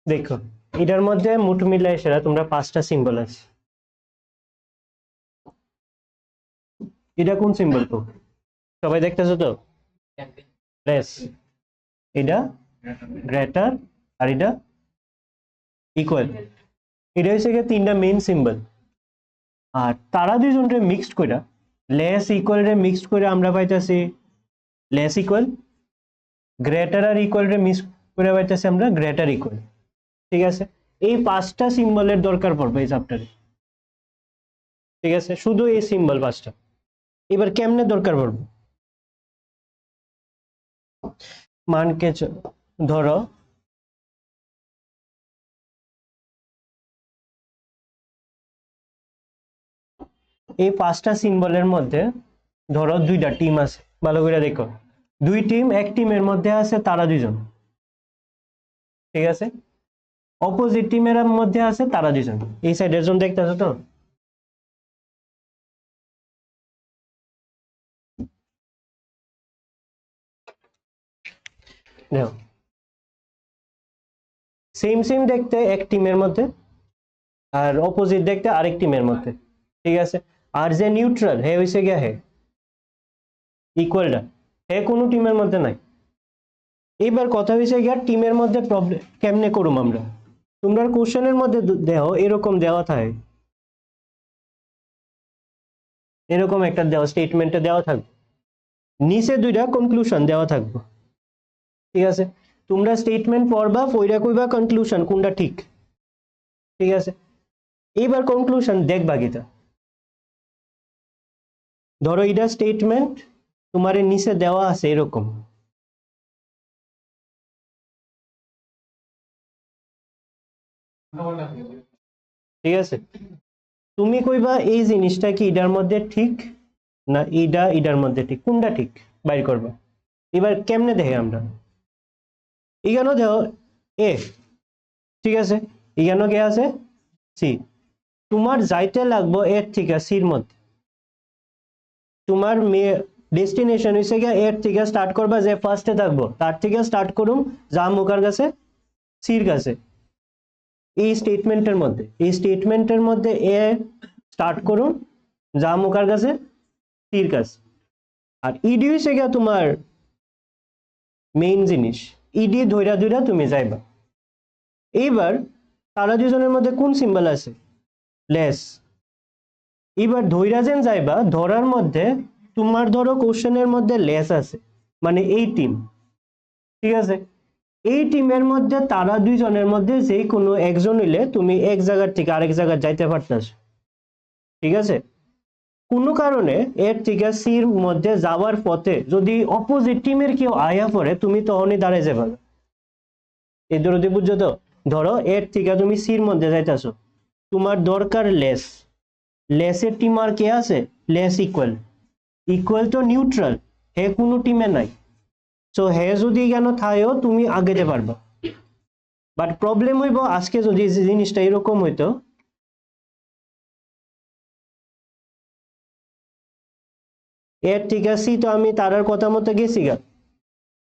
দেখো এটার মধ্যে মোট মিলাই সেরা তোমরা 5টা সিম্বল আছে। এটা কোন সিম্বল তো সবাই দেখতেছো তো? লেস, এটা গ্রেটার, আর এটা ইকুয়াল। এটা হচ্ছে গিয়ে 3টা মেইন সিম্বল। আর তারা দুইজনকে মিক্সড করে লেস ইকুয়াল রে মিক্সড করে আমরা পাইতেছি লেস ইকুয়াল, গ্রেটার আর ইকুয়াল রে মিক্স করে পাইতেছি আমরা গ্রেটার ইকুয়াল। ঠিক আছে, এই 5টা সিম্বলের দরকার পড়বে এই চ্যাপ্টারে। ঠিক আছে, শুধু এই সিম্বল 5টা। এবার কেমনে দরকার পড়বে? মানকে ধরো এই 5টা সিম্বলের মধ্যে ধরো 2টা টিম আছে, ভালো করে দেখো। 2 টিম, এক টিমের মধ্যে আছে তারা দুজন। ঠিক আছে, অপোজিট টিমের মধ্যে আছে তারা দুজন। এই সাইডের জন দেখতেছো তো? দেখো সেম সেম দেখতে এক টিমের মধ্যে, আর অপোজিট দেখতে আরেক টিমের মধ্যে। ঠিক আছে, আর যে নিউট্রাল হে হইছে গিয়া হে ইকুয়ালটা, হে কোনো টিমের মধ্যে নাই। এবার কথা হইছে গিয়া টিমের মধ্যে প্রবলেম কেমনে করুম আমরা। তোমরা কোশ্চেনের মধ্যে দেও এরকম দেওয়া থাকে, এরকম একটা দেওয়া স্টেটমেন্টে দেওয়া থাকবে, নিচে 2টা কনক্লুশন দেওয়া থাকবে। ঠিক আছে, তোমরা স্টেটমেন্ট পড়বা, পড়া কইবা কনক্লুশন কোনটা ঠিক। ঠিক আছে, এবার কনক্লুশন দেখবা গীতা। ধরো এটা স্টেটমেন্ট তোমার নিচে দেওয়া আছে এরকম। ঠিক আছে, তুমি কইবা এই জিনিসটা কি এটার মধ্যে ঠিক না এইটা এটার মধ্যে ঠিক, কোনটা ঠিক বাইর করবা। এবার কেমনে দেখে আমরা, এখানে দেখো এ, ঠিক আছে, এখানে কে আছে সি। তোমার যাইতে লাগবো এর থেকে সির মধ্যে। তোমার ডেস্টিনেশন হইছে গিয়া এর থেকে স্টার্ট করবা, যে ফার্স্টে থাকবো তার থেকে স্টার্ট করুম যা মুখার কাছে সির কাছে। এই স্টেটমেন্টের মধ্যে এ স্টার্ট করুন যা মুখার কাছে সির কাছে। আর ইডি হইছে গিয়া তোমার মেইন জিনিস, ইডি ধইরা ধইরা তুমি যাইবা। এইবার তারা দুজনের মধ্যে কোন সিম্বল আছে? লেস। এবার ধইরা যেন যাইবা, ধরার মধ্যে তোমার ধরো কোশ্চেনের মধ্যে লেস আছে, মানে এই টিম। ঠিক আছে, এই টিমের মধ্যে তারা দুইজনের মধ্যে যে কোনো একজন হইলে তুমি এক জায়গার থেকে আরেক জায়গায় যাইতে পারতাস। ঠিক আছে, কোনো কারণে এর থেকে সির মধ্যে যাওয়ার পথে যদি অপোজিট টিমের কেউ আয়া পড়ে, তুমি তখনই দাঁড়ায় যাবে। এই দরদি বুঝছো তো? ধরো এর থেকে তুমি সির মধ্যে যাইতেছো, তোমার দরকার লেস। লেসের টিম আর কে আছে? Less equal. ইকুয়াল তো নিউট্রাল, হে কোনো টিমে নাই। সো হে যদি কেন থাইও তুমি আগে যেতে পারবা। বাট প্রবলেম হইব আজকে যদি জিনিসটা এরকম হইতো, এর ঠিক আছে তো আমি তারার কথা মতো গেছি গা,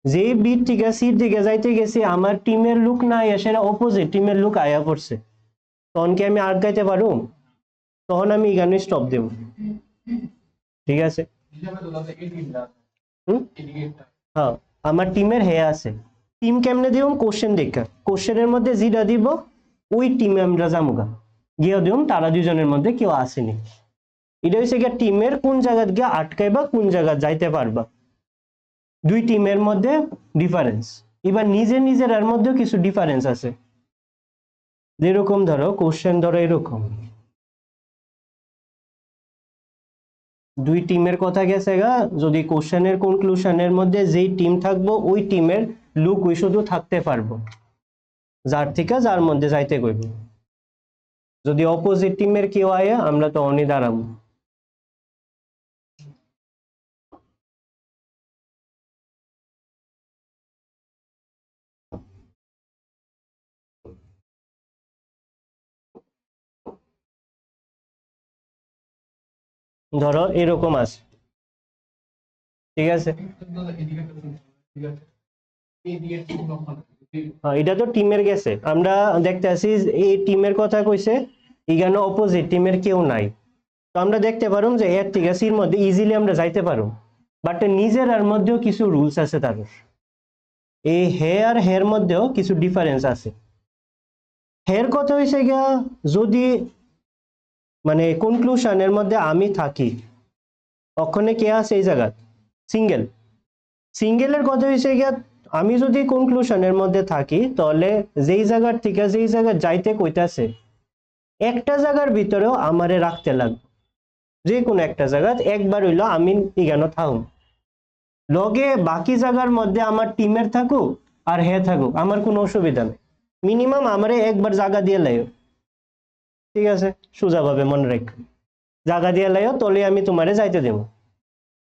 যে বিট ঠিক আছে সির দিকে যাইতে গেছি, আমার টিমের লুক নাই এসে অপোজিট টিমের লুক আয়া পড়ছে, তখন কি আমি আটকাইতে পারো? তখন আমি এখানে স্টপ দেব। ঠিক আছে, হ্যাঁ, আমার টিমের হে আছে। টিম কেমনে দিব? কোশ্চেন দেখা, কোশ্চেনের মধ্যে যেটা দিব ওই টিমে আমরা যামুগা, গিয়ে দিম তারা দুজনের মধ্যে কেউ আসেনি। এটা হচ্ছে গিয়ে টিমের কোন জায়গা গিয়ে আটকাইবা, কোন জায়গা যাইতে পারবা। দুই টিমের মধ্যে ডিফারেন্স। এবার নিজের নিজের এর মধ্যেও কিছু ডিফারেন্স আছে, যেরকম ধরো কোশ্চেন ধরো এরকম দুই টিমের কথা গেছে গা, যদি কোশ্চেনের কনক্লুশনের মধ্যে যেই টিম থাকবো ওই টিমের লুক ওই শুধু থাকতে পারবো, যার থেকে যার মধ্যে যাইতে কইব। যদি অপোজিট টিমের কেউ আয়া আমরা তো অনই দাঁড়াবো। ধরো এরকম আছে, ঠিক আছে, এটা তো টিমের গেছে, আমরা দেখতে আসি এই টিমের কথা কইছে, এখানে অপোজিট টিমের কেউ নাই, তো আমরা দেখতে পারুম যে এর থেকে সির মধ্যে ইজিলি আমরা যাইতে পারুম, বাট নিজের আর মধ্যেও কিছু রুলস আছে তাদের, এই হে আর হের মধ্যেও কিছু ডিফারেন্স আছে। হের কথা হয়েছে গিয়া যদি মানে কনক্লুশনের মধ্যে আমি থাকি, ওখানে কে আছে এই জায়গা সিঙ্গেল, সিঙ্গেলের কথা হয়েছে গিয়া আমি যদি কনক্লুশনের মধ্যে থাকি তাহলে যেই জায়গার থেকে যেই জায়গা যাইতে কইতাছে একটা জায়গার ভিতরেও আমারে রাখতে লাগবে, যে কোনো একটা জায়গা একবার হইলো আমি এখানে থাকুম, লগে বাকি জায়গার মধ্যে আমার টিমের থাকুক আর হে থাকুক আমার কোনো অসুবিধা নেই, মিনিমাম আমারে একবার জায়গা দিয়ে লাইও, ঠিক আছে, সোজাভাবে মনে রাখ, জায়গা দিয়ে লাইও তলে আমি তোমারে যাইতে দেবো।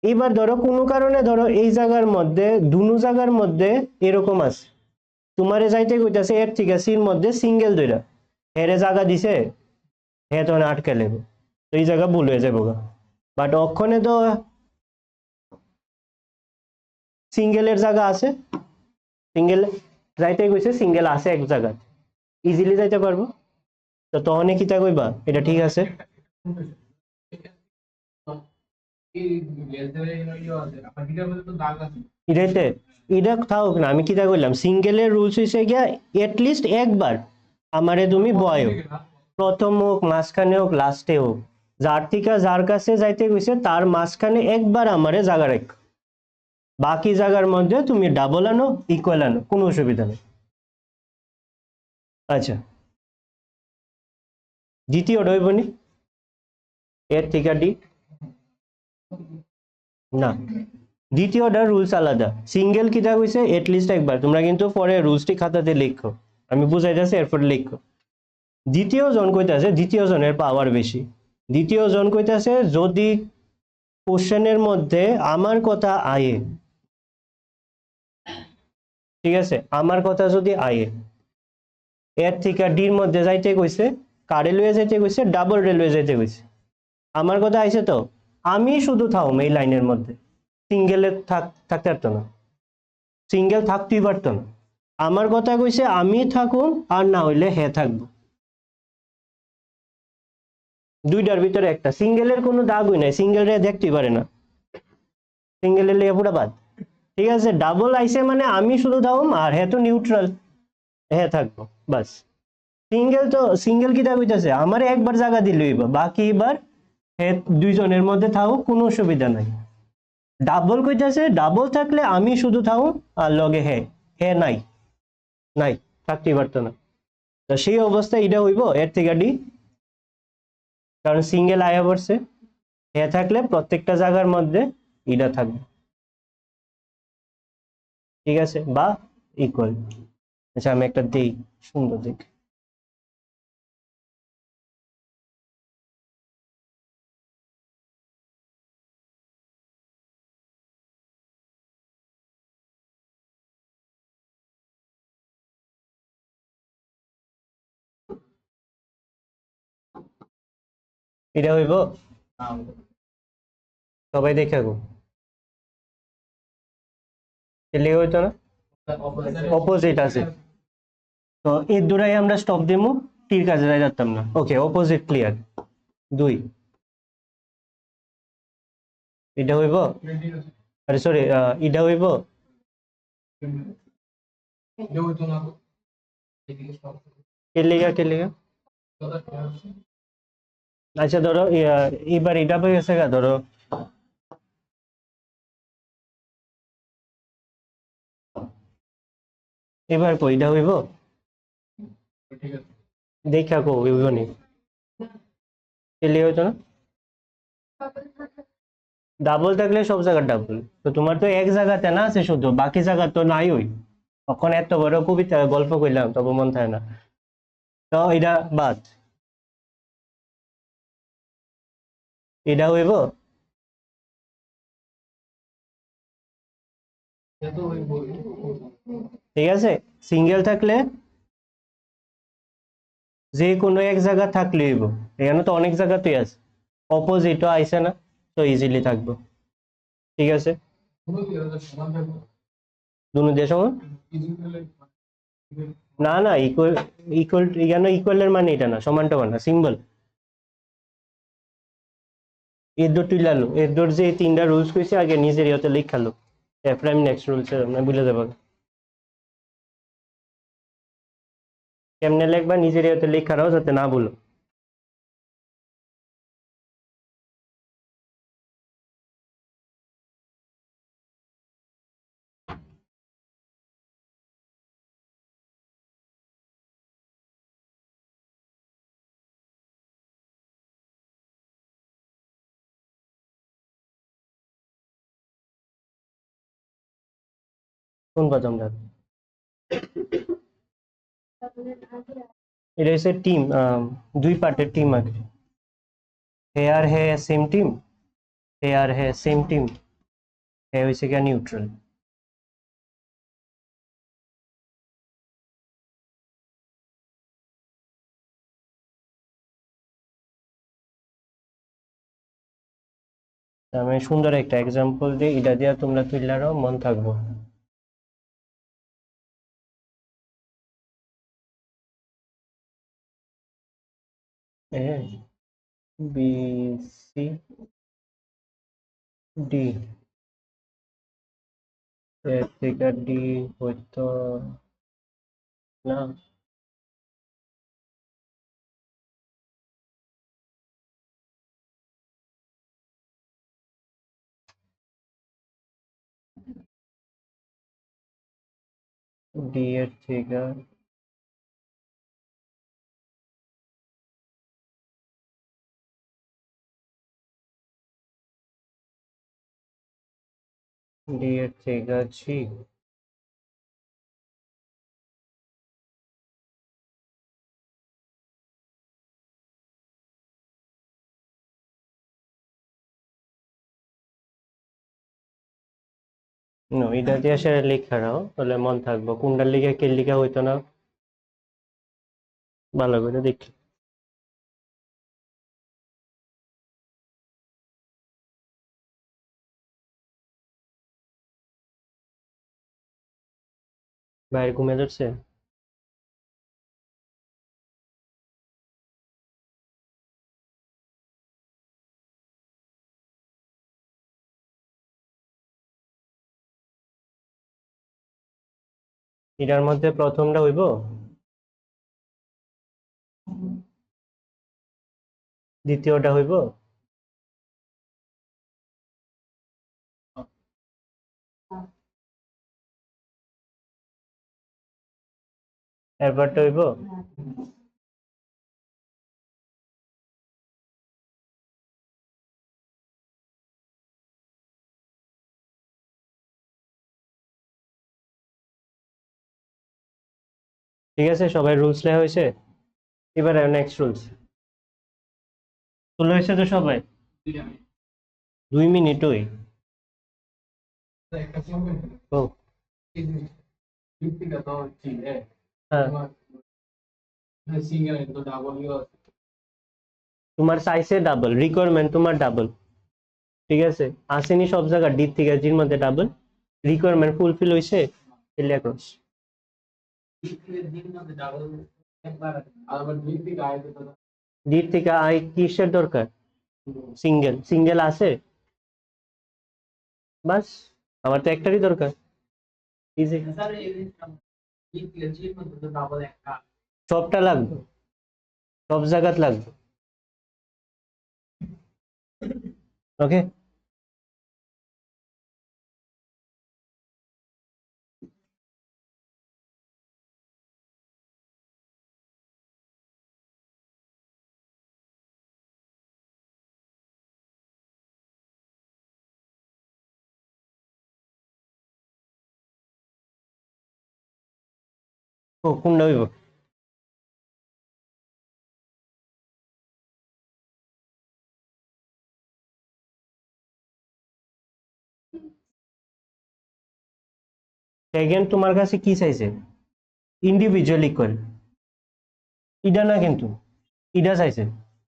এবার ধরো কোনো কারণে ধরো এই জায়গার মধ্যে দুনো জায়গার মধ্যে এরকম আছে, তোমারে যাইতে কইতাছে এর ঠিক আছে এর মধ্যে সিঙ্গেল দুইটা, হেরে জায়গা দিছে, হে তো আটকে লেবে, তো এই জায়গা ভুল হয়ে যাবো, বাট অক্ষণে তো সিঙ্গেলের জায়গা আছে, সিঙ্গেল যাইতে কইছে সিঙ্গেল আছে এক জায়গা, ইজিলি যাইতে পারবো, তো তখনই কিতা কইবা এটা ঠিক আছে, এটাইতে এটা থাকুক না, আমি কিতা কইলাম সিঙ্গেলের রুলস হইছে গিয়া এটলিস্ট একবার আমারে তুমি বয়ো, প্রথম হোক মাঝখানে হোক লাস্টে হোক, যার থেকে যার কাছে যাইতে কইছে তার মাঝখানে একবার আমারে জায়গা রাখ, বাকি জায়গার মধ্যে তুমি ডাবল আনো ইকুয়াল আনো কোনো অসুবিধা নেই। আচ্ছা দ্বিতীয়টা হইব নি এর থেকে ডি, না দ্বিতীয়টা রুলস আলাদা, সিঙ্গেল কিটা কইছে এটলিস্ট একবার, তোমরা কিন্তু পরে রুলসটি খাতাতে লিখো, আমি বুঝাইতেছি এরপর লিখো। দ্বিতীয় জন কইতাছে দ্বিতীয় জনের পাওয়ার বেশি, দ্বিতীয় জন কইতাছে যদি কোশ্চেনের মধ্যে আমার কথা আয়ে, ঠিক আছে, আমার কথা যদি আয়ে এর থেকে ডির মধ্যে যাইতে কইছে, কারে লয়ে যাইতে কইছে, ডাবল রেলওয়ে যাইতে কইছে, আমার কথা আইছে তো আমি শুধু থাকুম এই লাইনের মধ্যে, সিঙ্গেলে থাকতে পারতো না, সিঙ্গেল থাকতেই পারতো না, আমার কথা কইছে আমি থাকুম আর না হইলে হে থাকবো, দুইটার ভিতরে একটা, সিঙ্গেলের কোনো দাগই নাই, সিঙ্গেল রে দেখতেই পারে না, সিঙ্গেলের লিয়ে পুরা বাদ, ঠিক আছে, ডাবল আইছে মানে আমি শুধু থাকুম আর হে তো নিউট্রাল, হে থাকবো বাস, সিঙ্গেল তো সিঙ্গেল কিটা কইতাছে আমারে একবার জায়গা দিলেই বাকি এবার হে দুইজনের মধ্যে থাকুক কোনো অসুবিধা নাই, ডাবল কইতাছে ডাবল থাকলে আমি শুধু থাকুম আর লগে হে, হে নাই নাই থাকতেই পারতো না, তো সেই অবস্থায় এটা হইব এর থেকে ডি, কারণ সিঙ্গেল আয়া পড়ছে, হে থাকলে প্রত্যেকটা জায়গার মধ্যে এটা থাকবে, ঠিক আছে, বা ইকুয়াল। আচ্ছা আমি একটা দেই সুন্দর দিক, এটা হইব, সবাই দেখে গো এলে হইতো না, অপোজিট আছে, তো এর দুটাই আমরা স্টপ দিমু, টির কাজে যাই যাতাম না, ওকে অপোজিট ক্লিয়ার, দুই এটা হইব, আরে সরি এটা হইব, কে লিগা, আচ্ছা ধরো এবার এটা হয়ে গেছে গা, ধরো এবার কই এটা হইব, দেখা কো হইব নি, কে হইতো না, ডাবল থাকলে সব জায়গায় ডাবল, তো তোমার তো এক জায়গাতে না আছে শুধু, বাকি জায়গা তো নাই, ওই তখন এত বড় কবিতা গল্প কইলাম তবে মন থাকে না, তো এটা বাদ, এটা হইব, ঠিক আছে, সিঙ্গেল থাকলে যে কোনো এক জায়গা থাকলে হইব, এখানে তো অনেক জায়গাতেই আছে, অপোজিটও আইছে না, তো ইজিলি থাকবো, ঠিক আছে, দুনো দিয়ে সমান, না না, ইকুয়াল ইকুয়াল এখানে ইকুয়ালের মানে এটা না, সমান টমান না, সিম্বল। এর তুইলালো এর যে এই তিনটা রুলস কইছে আগে নিজের ইয়েতে লিখালো, এ প্রাইম নেক্সট রুলস আমরা বুঝে যাবো। কেমনে লিখবা নিজের ইয়েতে লেখারাও যাতে না বলো। কোন প্রথমটা? এটা হচ্ছে টিম, দুই পার্টের টিম আছে। হে আর হে সেম টিম, হে আর হে সেম টিম, হে হয়েছে গিয়া নিউট্রাল। আমি সুন্দর একটা এক্সাম্পল দিই, এটা দিয়া তোমরা তুইলারও মন থাকবো। বি সি ডি, এর থেকে ডি হইতো না, ডি এর থেকে ডি এর থেকে সি। নো, এটা দিয়ে সে লেখা রাও তাহলে মন থাকবো, কোনটার লিখে কে লিখা হইতো না ভালো করে দেখি। বাইরে ঘুমে ধরছে। এটার মধ্যে প্রথমটা হইব, দ্বিতীয়টা হইব, এরপরটা হইব। ঠিক আছে, সবাই রুলস লেখা হয়েছে, এবার নেক্সট রুলস তোলা হয়েছে তো সবাই। 2 মিনিটই। ও হ্যাঁ, তোমার সাইজে ডাবল রিকোয়ারমেন্ট, তোমার ডাবল, ঠিক আছে, আসেনি সব জায়গা ডি থেকে জির মধ্যে ডাবল রিকোয়ারমেন্ট ফুলফিল হয়েছে, ক্রস। ডি থেকে আই কিসের দরকার? সিঙ্গেল, সিঙ্গেল আছে বাস, আমার তো একটারই দরকার। ইজি, সবটা লাগবে, সব জায়গাত লাগবে। ওকে, ও কোনটা হইব? সেকেন্ড তোমার কাছে কি চাইছে? ইন্ডিভিজুয়াল ইকুয়াল, ইডা না কিন্তু, ইডা চাইছে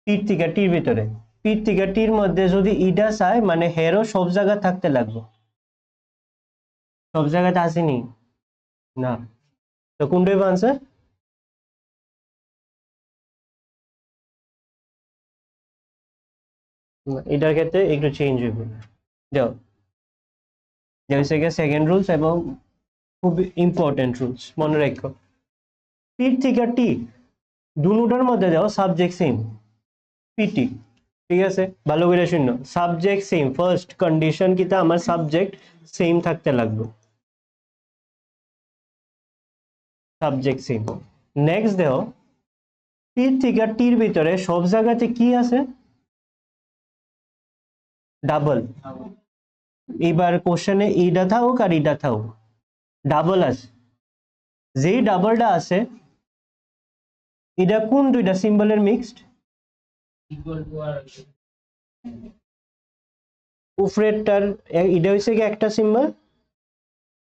টির থেকে টির ভিতরে, টির থেকে টির মধ্যে যদি ইডা চায় মানে হেরও সব জায়গা থাকতে লাগবে, সব জায়গাতে আসেনি না, তো কোনটা হইব আনসার? এটার ক্ষেত্রে একটু চেঞ্জ হইব। যাও যে হচ্ছে গিয়ে সেকেন্ড রুলস এবং খুব ইম্পর্টেন্ট রুলস মনে রাখো। পি থেকে টি দুটার মধ্যে দাও সাবজেক্ট সেম পিটি, ঠিক আছে? ভালো করে শুনো, সাবজেক্ট সেম ফার্স্ট কন্ডিশন কিটা আমার সাবজেক্ট সেম থাকতে লাগবে, সাবজেক্ট সেম। নেক্সট দেখো পি থেকে টির ভিতরে সব জায়গাতে কি আছে? ডাবল। এবার কোশ্চেনে এইটা থাকুক আর এইটা থাকুক, ডাবল আছে। যেই ডাবলটা আছে এটা কোন দুইটা সিম্বলের মিক্সড? উপরেরটার এটা হচ্ছে কি একটা সিম্বল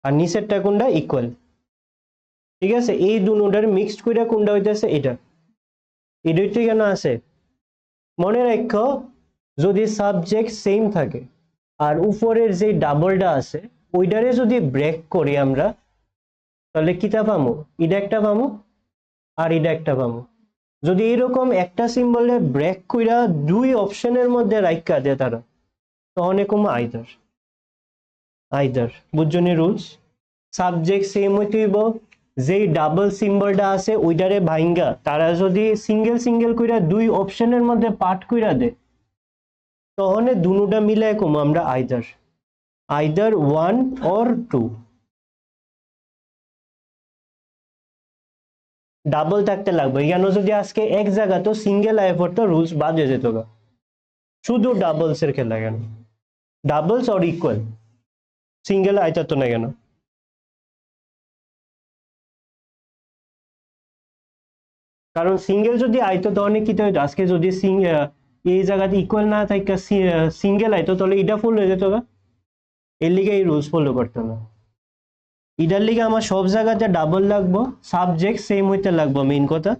আর নিচেরটা কোনটা ইকুয়াল, ঠিক আছে? এই দুটার মিক্সড করে কোনটা হইতেছে এটা, এটা হইতে কেন আছে? মনে রাখো যদি সাবজেক্ট সেম থাকে আর উপরের যে ডাবলটা আছে ওইটারে যদি ব্রেক করি আমরা তাহলে কিটা পামু? এটা একটা পামু আর এটা একটা পামু। যদি এরকম একটা সিম্বলে ব্রেক কইরা দুই অপশনের মধ্যে রাইখা দেয় তারা, তখন কম আইদার, আইদার বুঝছনি রুলস? সাবজেক্ট সেম হইতে হইব, যেই ডাবল সিম্বলটা আছে ওইটারে ভাইঙ্গা তারা যদি সিঙ্গেল সিঙ্গেল কইরা দুই অপশনের মধ্যে পার্ট কইরা দেয় তখন দুটা মিলায় কম আমরা either, either one or two. Double থাকতে লাগবে, কেন যদি আজকে এক জায়গা তো সিঙ্গেল আয় পড়তো রুলস বাদ হয়ে যেত গা। শুধু ডাবলস এর খেলা কেন? ডাবলস অর ইকুয়াল, সিঙ্গেল আইতা তো না কেন? কারণ সিঙ্গেল যদি আইতো তখন কি হইতো? আজকে যদি এই জায়গাতে ইকুয়াল না থাকে সিঙ্গেল আইতো তাহলে এটা ফুল হয়ে যেত গা। এর লিগে এই রুলস ফলো করতে না, এটার লিগে আমার সব জায়গাতে ডাবল লাগবো, সাবজেক্ট সেম হইতে লাগবো মেইন কথা।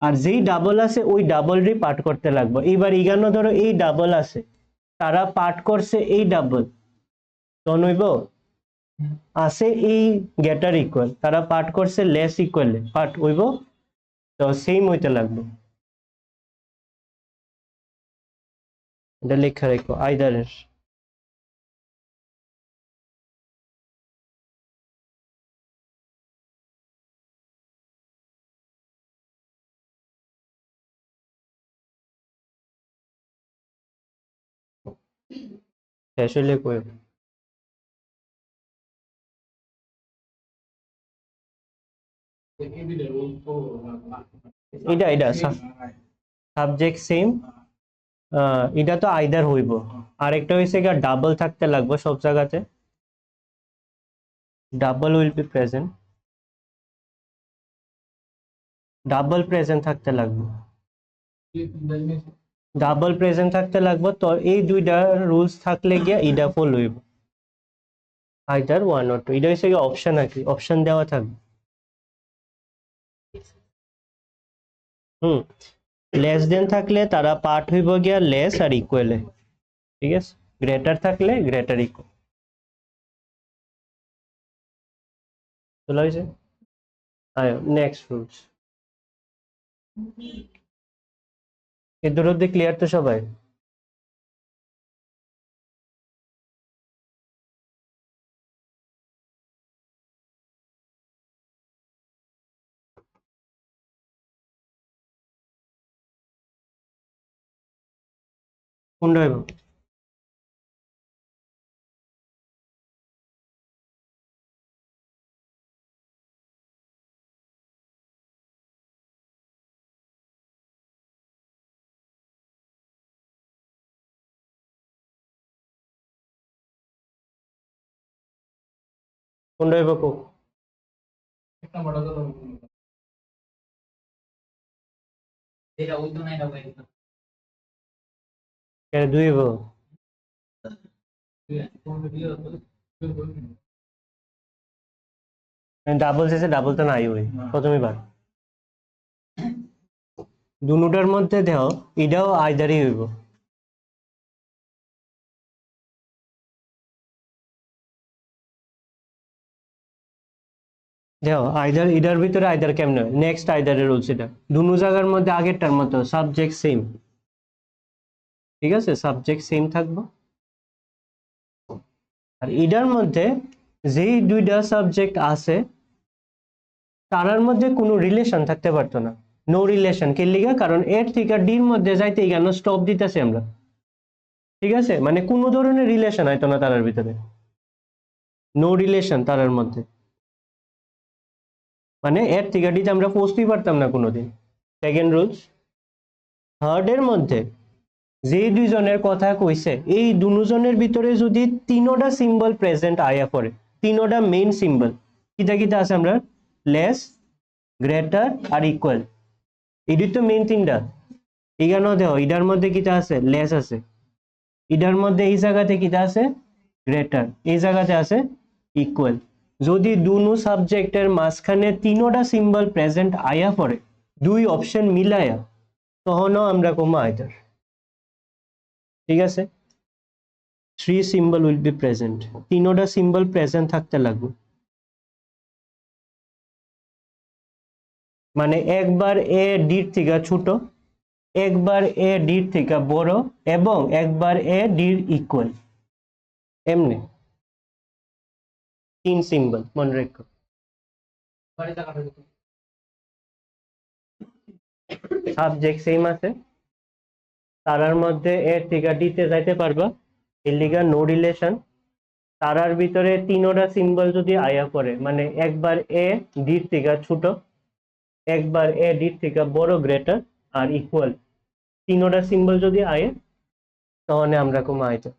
আর যেই ডাবল আছে ওই ডাবলরই পাঠ করতে লাগবো। এইবার ইগানো ধরো এই ডাবল আছে, তারা পাঠ করছে এই ডাবল, তখন হইব আছে এই গেটার ইকুয়াল, তারা পাঠ করছে লেস ইকুয়ালে, পাঠ হইব তো সেম হইতে লাগবে। এটা লেখা রেখো আইদারের। শেষ হইলে কই এটা এটা সাবজেক্ট সেম, এটা তো আইদার হইব। আরেকটা হইছে কি ডাবল থাকতে লাগবে সব জায়গাতে, double will be present, double present থাকতে লাগবে, ডাবল প্রেজেন্ট থাকতে লাগবে। তো এই দুইটা রুলস থাকলে গিয়া এটা ফলো হইব, আইদার ওয়ান অর টু। এটা হইছে কি অপশন আর কি, অপশন দেওয়া থাকবে। হুম, লেস দেন থাকলে তারা পার্ট হইব গিয়া লেস আর ইকুয়ালে, ঠিক আছে? গ্রেটার থাকলে গ্রেটার ইকুয়াল। চলে হয়েছে? আয় নেক্সট রুলস। এর দূর অব্দি ক্লিয়ার তো সবাই? কোনটা হইব? কোনটা হইব কো? দুই হইব? ডাবল শেষে ডাবল তো নাই ওই প্রথমে বার, দুটার মধ্যে দেহ এটাও আইদারই হইব। দেখো আইদার ইডার ভিতরে আইদার কেমনে হয়, নেক্সট আইদারের রুলস এটা দুনো জায়গার মধ্যে আগেরটার মতো সাবজেক্ট সেম, ঠিক আছে, সাবজেক্ট সেম থাকবো। আর ইডার মধ্যে যেই দুইটা সাবজেক্ট আছে তারার মধ্যে কোনো রিলেশন থাকতে পারতো না, নো রিলেশন। কে লিগা? কারণ এর থেকে ডির মধ্যে যাইতে কেন স্টপ দিতেছি আমরা, ঠিক আছে, মানে কোনো ধরনের রিলেশন হয়তো না তারার ভিতরে, নো রিলেশন তারার মধ্যে, মানে এর থেকে ডিতে আমরা পৌঁছতেই পারতাম না কোনোদিন। সেকেন্ড রুলস, থার্ড এর মধ্যে যে দুইজনের কথা কইছে এই দুজনের ভিতরে যদি তিনোটা সিম্বল প্রেজেন্ট আয়া পড়ে, তিনোটা মেইন সিম্বল কিটা কিটা আছে আমরা, লেস, গ্রেটার আর ইকুয়াল, এটি তো মেইন তিনটা। এখানেও দেখো ইডার মধ্যে কিটা আছে, লেস আছে, ইডার মধ্যে এই জায়গাতে কিটা আছে, গ্রেটার, এই জায়গাতে আছে ইকুয়াল। যদি দুনো সাবজেক্টের মাঝখানে তিনোটা সিম্বল প্রেজেন্ট আয়া পড়ে, দুই অপশন মিলায়া, তখনও আমরা কমো আইদার, ঠিক আছে। Three symbol will be present, তিনোটা সিম্বল প্রেজেন্ট থাকতে লাগবে, মানে একবার এ ডির থেকে ছোট, একবার এ ডির থেকে বড় এবং একবার এ ডির ইকুয়াল, এমনি তিন সিম্বল মনে রেখো। সাবজেক্ট সেম আছে, তারার মধ্যে এ থেকে ডিতে যাইতে পারবা, এর লিগা নো রিলেশন। তারার ভিতরে তিনোটা সিম্বল যদি আয়া পড়ে, মানে একবার এ ডির থেকে ছোট, একবার এ ডির থেকে বড়, গ্রেটার আর ইকুয়াল, তিনোটা সিম্বল যদি আয়ে তাহলে আমরা কমা আইতে।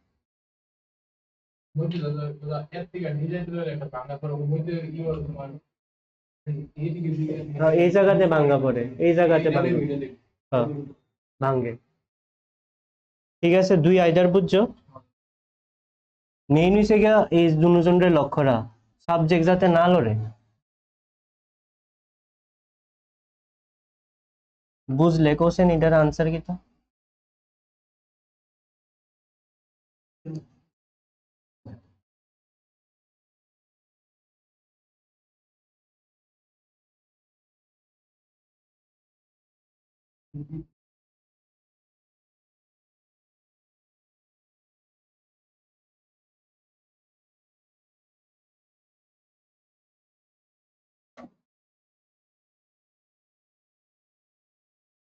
এই জায়গাতে ভাঙ্গা পড়ে, এই জায়গাতে হ্যাঁ ভাঙ্গে, ঠিক আছে। দুই আইদার বুঝছো, মেইন হইছে গিয়া এই দুজনের লক্ষ্যরা সাবজেক্ট যাতে না লড়ে, বুঝলে কোশ্চেন এটার আনসার কি তো?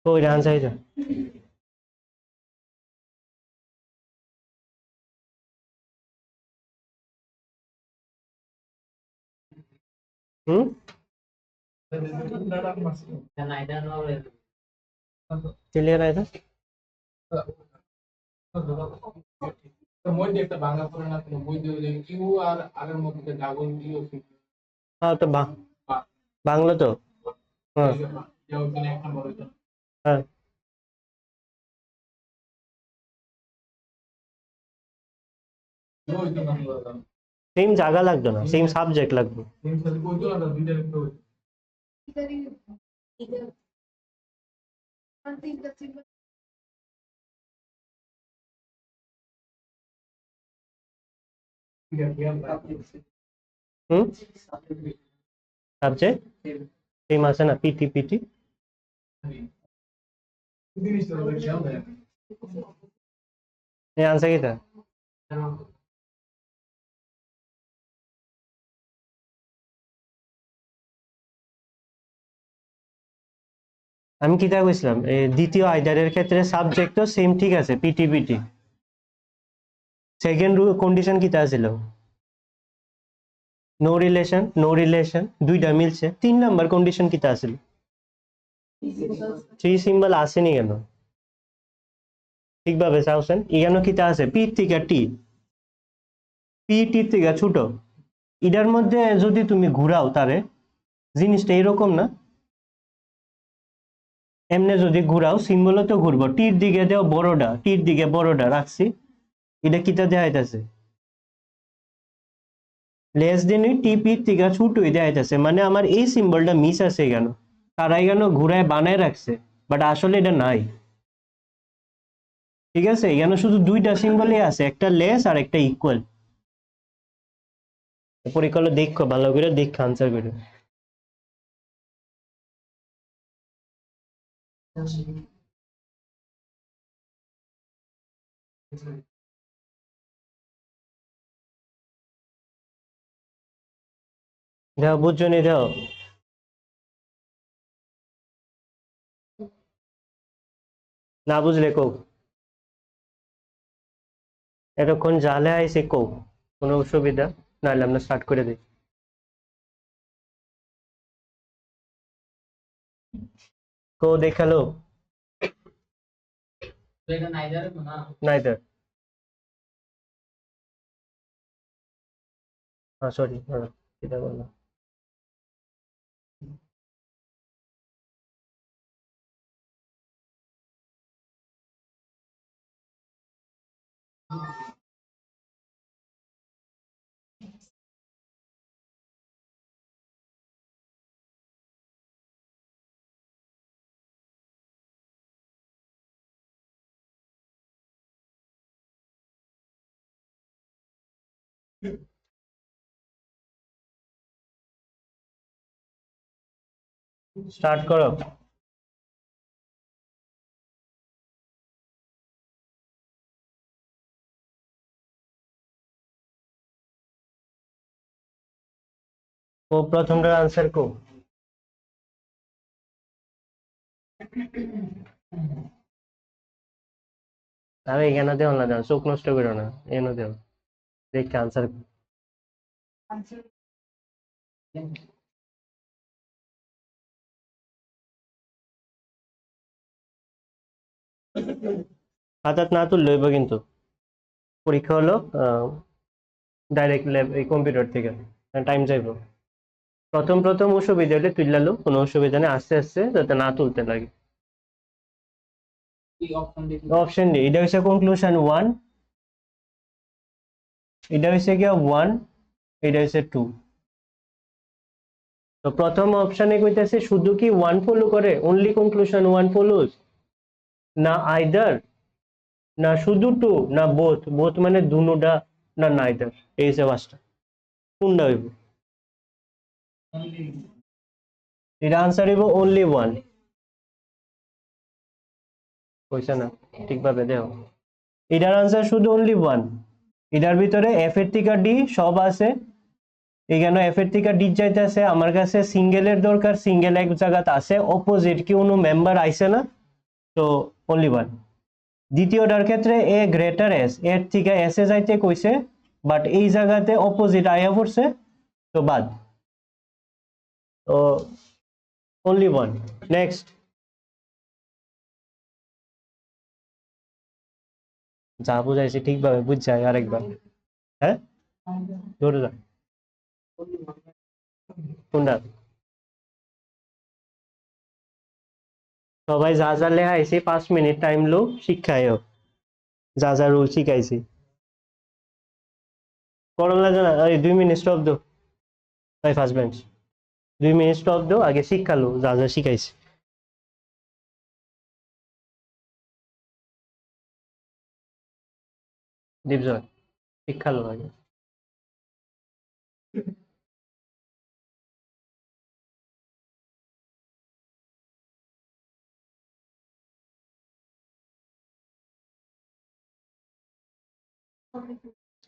তো এটা আনসার এটা হুম ক্লিয়ার আইতা? হ্যাঁ তো বাংলা তো হ্যাঁ হ্যাঁ সেম জায়গা লাগতো না, সেম সাবজেক্ট লাগবে। হুম সাবজেক্ট সেম আছে না, পিটি পিটি। আনসার কিটা? আমি কিটা কইছিলাম, দ্বিতীয় আইদারের ক্ষেত্রে সাবজেক্টও সেম, ঠিক আছে, পিটি পিটি। সেকেন্ড কন্ডিশন কিটা ছিল, নো রিলেশন, নো রিলেশন দুইটা মিলছে। 3 নাম্বার কন্ডিশন কিটা আছিল, থ্রি সিম্বল আসেনি কেন, ঠিকভাবে চাওছেন। এখানে কিটা আছে, পি থেকে টি, পি টি থেকে ছোট। এটার মধ্যে যদি তুমি ঘুরাও তারে, জিনিসটা এরকম না, এমনি যদি ঘুরাও সিম্বলও তো ঘুরবো, টির দিকে দেও বড়টা, টির দিকে বড়টা রাখছি, এটা কিটা দেখাইতেছে, লেস দেন টি পির থেকে ছোটই দেখাইতেছে, মানে আমার এই সিম্বলটা মিস আছে কেন, তারা এখানে ঘুরায় বানায় রাখছে, বাট আসলে এটা নাই, ঠিক আছে। এখানে শুধু দুইটা সিম্বলই আছে, একটা লেস আর একটা ইকুয়াল। পরীক্ষা দেখো ভালো করে, দেখো আনসার করে। দাও বুঝছো নি দাও না বুঝলে কো এতক্ষণ জালে আইসে কো কোনো অসুবিধা নাহলে আমরা স্টার্ট করে দিই কো দেখালো নাইদার হ্যাঁ সরি এটা বললাম স্টার্ট করো ও প্রথমটার আনসার কো আরে এখানে দেও না দাও চোখ নষ্ট করো না এনে দেও দেখে আনসার হাতাত না তুললে হইব কিন্তু পরীক্ষা হলো ডাইরেক্ট ল্যাব এই কম্পিউটার থেকে টাইম যাইব প্রথম প্রথম অসুবিধা হলে তুললালো কোনো অসুবিধা নেই আস্তে আস্তে যাতে না তুলতে লাগে অপশন ডি এটা হচ্ছে কনক্লুশন 1 এটা হচ্ছে কি 1 এটা হচ্ছে 2 তো প্রথম অপশনে কইতাছে শুধু কি 1 ফলো করে অনলি কনক্লুশন 1 ফলোস না আইদার না শুধু 2 না বোথ বোথ মানে দুনোটা না নাইদার এই যে পাঁচটা কোনটা হইব এটা আনসার হইব অনলি 1 কইছে না ঠিকভাবে দেখো এটার আনসার শুধু অনলি 1 এটার ভিতরে এফ এর থেকে ডি সব আছে এখানে এফ এর থেকে ডি যাইতেছে আমার কাছে সিঙ্গেলের দরকার সিঙ্গেল এক জায়গাতে আছে অপোজিট কি কোনো মেম্বার আইছে না তো অনলি 1 দ্বিতীয়টার ক্ষেত্রে এ গ্রেটার এস এর থেকে এস এ যাইতে কইছে বাট এই জায়গাতে অপোজিট আয়া পড়ছে তো বাদ তো অনলি 1 নেক্সট যা বুঝাইছি ঠিকভাবে বুঝ যায় আরেকবার হ্যাঁ ধরে যা কোনটা সবাই যা যা লেখা আইছি 5 মিনিট টাইম লো শিক্ষায়ও যা যা রুল শিখাইছি করণ লাগে না এই 2 মিনিট স্টপ দো তাই ফার্স্ট বেঞ্চ 2 মিনিট স্টপ দো আগে শিক্ষালো যা যা শিখাইছি দীপজয় শিক্ষালো আগে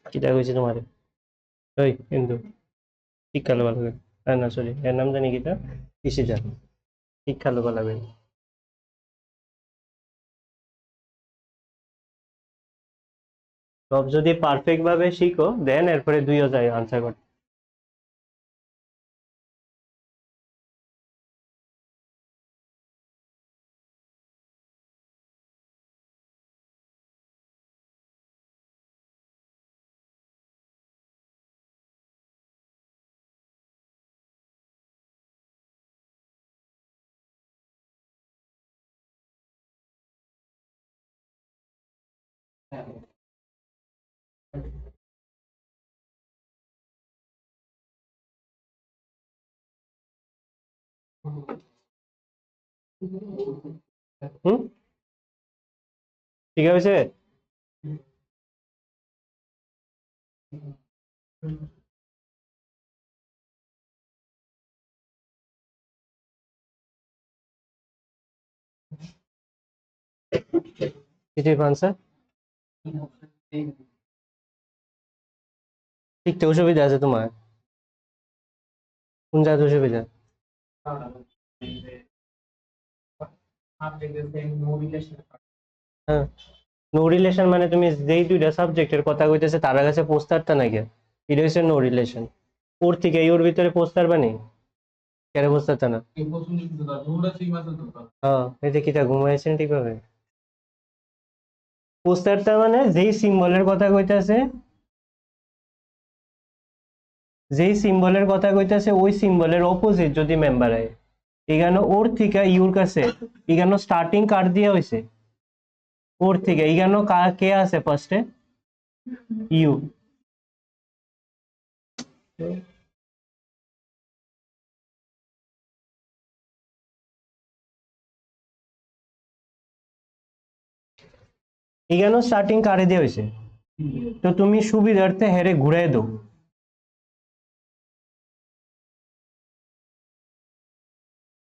কিটা কইছি তোমারে ওই কিন্তু শিক্ষালো ভালো করে না সরি এর নাম জানি কিটা কৃষিজা শিক্ষালো ভালো করে সব যদি পারফেক্ট ভাবে শিখো দেন এরপরে দুইও যায় আনসার করতে হুম ঠিক আছে কিছুই পানছে শিখতে অসুবিধা আছে তোমার? কোন জায়গায় অসুবিধা? হ্যাঁ, নো রিলেশন মানে তুমি যেই দুইটা সাবজেক্টের কথা কইতেছে তার কাছে পোস্টারটা নাকি এটা হচ্ছে নো রিলেশন। ওর থেকে ওর ভিতরে পোস্টার বানি কেন পোস্টারটা না? হ্যাঁ, এই যে কিটা ঘুমাইছেন ঠিকভাবে? পোস্টারটা মানে যেই সিম্বলের কথা কইতাছে, যেই সিম্বলের কথা কইতাছে ওই সিম্বলের অপোজিট যদি মেম্বার হয়, এখানে ওর থেকে ইউর কাছে এখানে স্টার্টিং কার দিয়ে হইছে ওর থেকে এখানে কে আছে ফার্স্টে? ইউ। এখানেও স্টার্টিং কারে দিয়ে হয়েছে, তো তুমি সুবিধার্থে হেরে ঘুরাই দাও।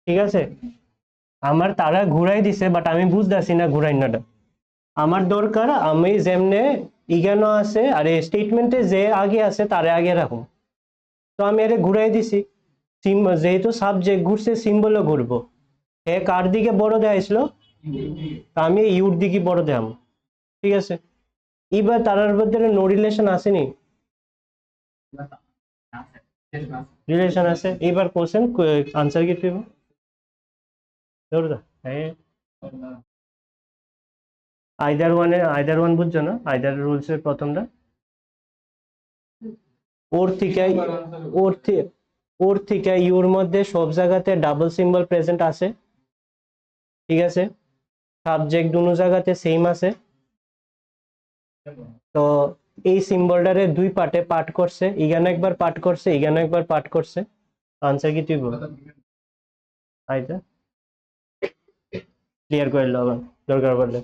ঠিক আছে, আমার তারা ঘুরাই দিছে বাট আমি বুঝতেছি না ঘুরাই নাটা। আমার দরকার আমি যেমনে ইগানো আছে আর এই স্টেটমেন্টে যে আগে আছে তারে আগে রাখো। তো আমি এর ঘুরাই দিছি, যেহেতু সাবজেক্ট ঘুরছে সিম্বলও ঘুরবো। এ কার দিকে বড় দেখাইছিল, তা আমি ইউর দিকে বড় দেখাম। ঠিক আছে, এবার তারার ভিতরে নো রিলেশন আসেনি? রিলেশন আছে। এবার কোশ্চেন আনসার কি দিব? আইদার ওয়ান বুঝছো না? আইদার রুলস এর প্রথমটা ওর থেকে ওর থেকে ওর থেকে ইউর মধ্যে সব জায়গাতে ডাবল সিম্বল প্রেজেন্ট আছে। ঠিক আছে, সাবজেক্ট দুনো জায়গাতে সেম আছে। তো এই সিম্বলটারে দুই পার্টে পার্ট করছে, ইগানো একবার পার্ট করছে, ইগানো একবার পার্ট করছে। আনসার কি তুই বল? আইদা ক্লিয়ার করে লো আবার দরকার পড়লে,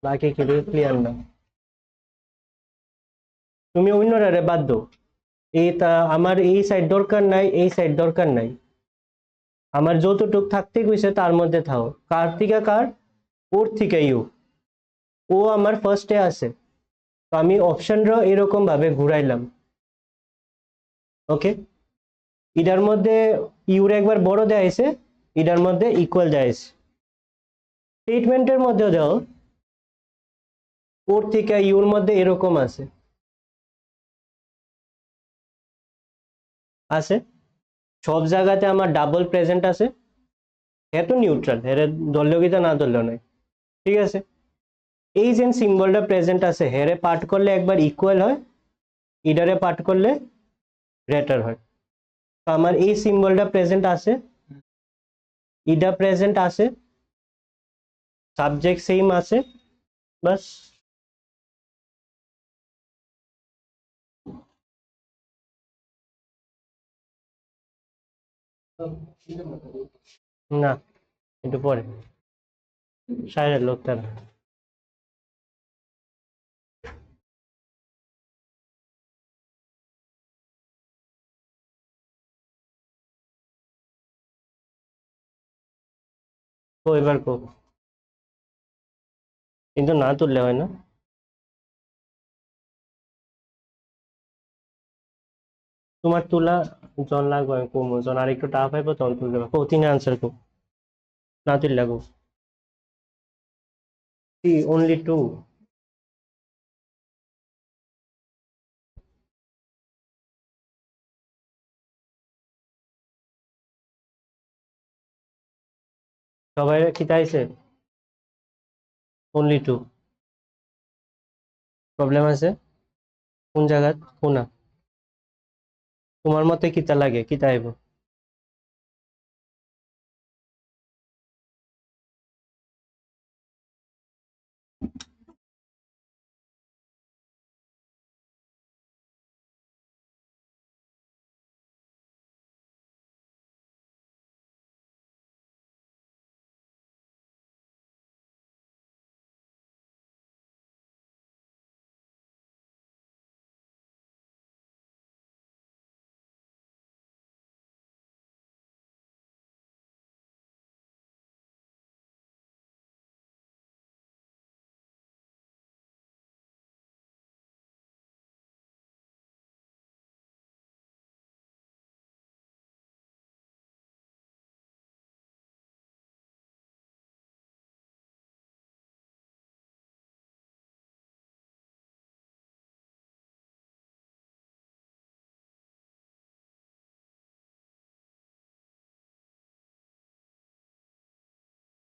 বাকি ক্লিয়ার না। তুমি অন্যরারে বাদ দাও, এইটা আমার এই সাইড দরকার নাই, এই সাইড দরকার নাই, আমার যতটুক থাকতে কইছে তার মধ্যে থাও। কার থেকে কার? ওর থেকে ইউ। ও আমার ফার্স্টে আছে, তো আমি অপশনটা এরকম ভাবে ঘুরাইলাম। ওকে, এটার মধ্যে ইউর একবার বড় দেখাইছে, এটার মধ্যে ইকুয়াল দেখাইছে। স্টেটমেন্টের মধ্যে দাও ওর থেকে ইউর মধ্যে এরকম আছে, আছে সব জায়গাতে আমার ডাবল প্রেজেন্ট আছে। এত নিউট্রাল, এর ধরলেও কি না ধরলেও নাই। ঠিক আছে, এই যে সিম্বলটা প্রেজেন্ট আছে হেরে পার্ট করলে একবার ইকুয়াল হয়, ইডারে পার্ট করলে গ্রেটার হয়। তো আমার এই সিম্বলটা প্রেজেন্ট আছে, ইডা প্রেজেন্ট আছে, সাবজেক্ট সেম আছে, বাস। না, একটু পরে সাইরের লোক তারা তো এবার কো, কিন্তু না তুললে হয় না। তোমার তুলা জন লাগবে, আমি কমো জন আর একটু টাফ হইব তখন তুলতে পারবো। ও তিনে আনসার কো, না তুললে গো only two। সবাই কি চাইছে? only two। প্রবলেম আছে কোন জায়গা? কোনা তোমার মতে কিতা লাগে, কিতা আইব?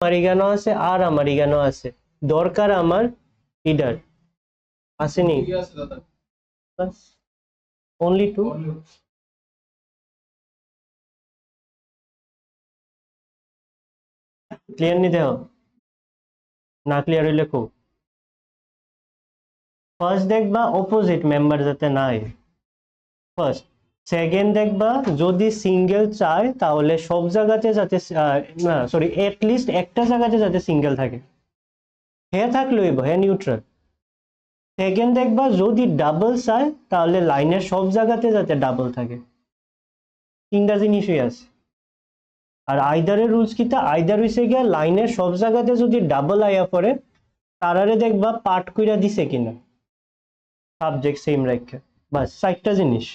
আমার এখানেও আছে আর আমার এখানেও আছে, দরকার আমার ইডার আসেনি, অনলি টু। ক্লিয়ার নি দেহ, না ক্লিয়ার হইলে কো। ফার্স্ট দেখবা অপোজিট মেম্বার যাতে নাই, ফার্স্ট। সেকেন্ড দেখবা যদি সিঙ্গেল চায় তাহলে সব জায়গাতে যাতে না সরি লিস্ট একটা জায়গাতে যাতে সিঙ্গেল থাকে, হ্যাঁ থাকলে হ্যাঁ নিউট্রাল। সেকেন্ড দেখবা যদি ডাবল চায় তাহলে লাইনের সব জায়গাতে যাতে ডাবল থাকে, তিনটা জিনিসই আছে। আর আইদারের রুলস কিটা, আইদার হইছে গিয়া লাইনের সব জায়গাতে যদি ডাবল আইয়া পড়ে তারারে দেখবা পার্ট কইরা দিছে কিনা, সাবজেক্ট সেম রাখে, বাস চারটা জিনিস।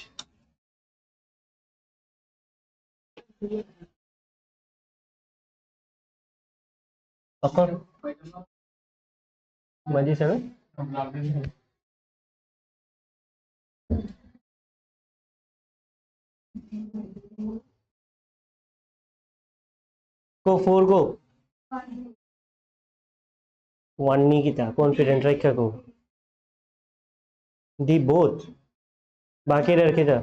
তখন মাঝি সেভেন গো, ফোর গো, ওয়ান নি কিতা কনফিডেন্ট রাখা গো, দি বোথ বাকির আর কিতা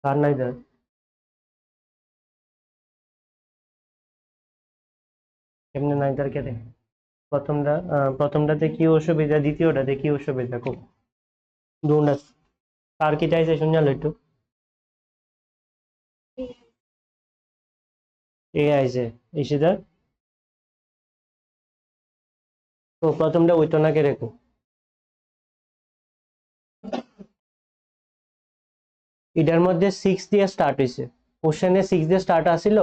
আর নাই দা। এমনি নাই দার কেটে প্রথমটাতে কি অসুবিধা, দ্বিতীয়টাতে কি অসুবিধা খুব দুটা আর কি চাইছে শুনজালো একটু। এ আইছে ইশিদার, তো প্রথমটা ওইতো না কে রেখো, এটার মধ্যে 6 দিয়ে স্টার্ট হয়েছে, কোশ্চেনে 6 দিয়ে স্টার্ট আসিল,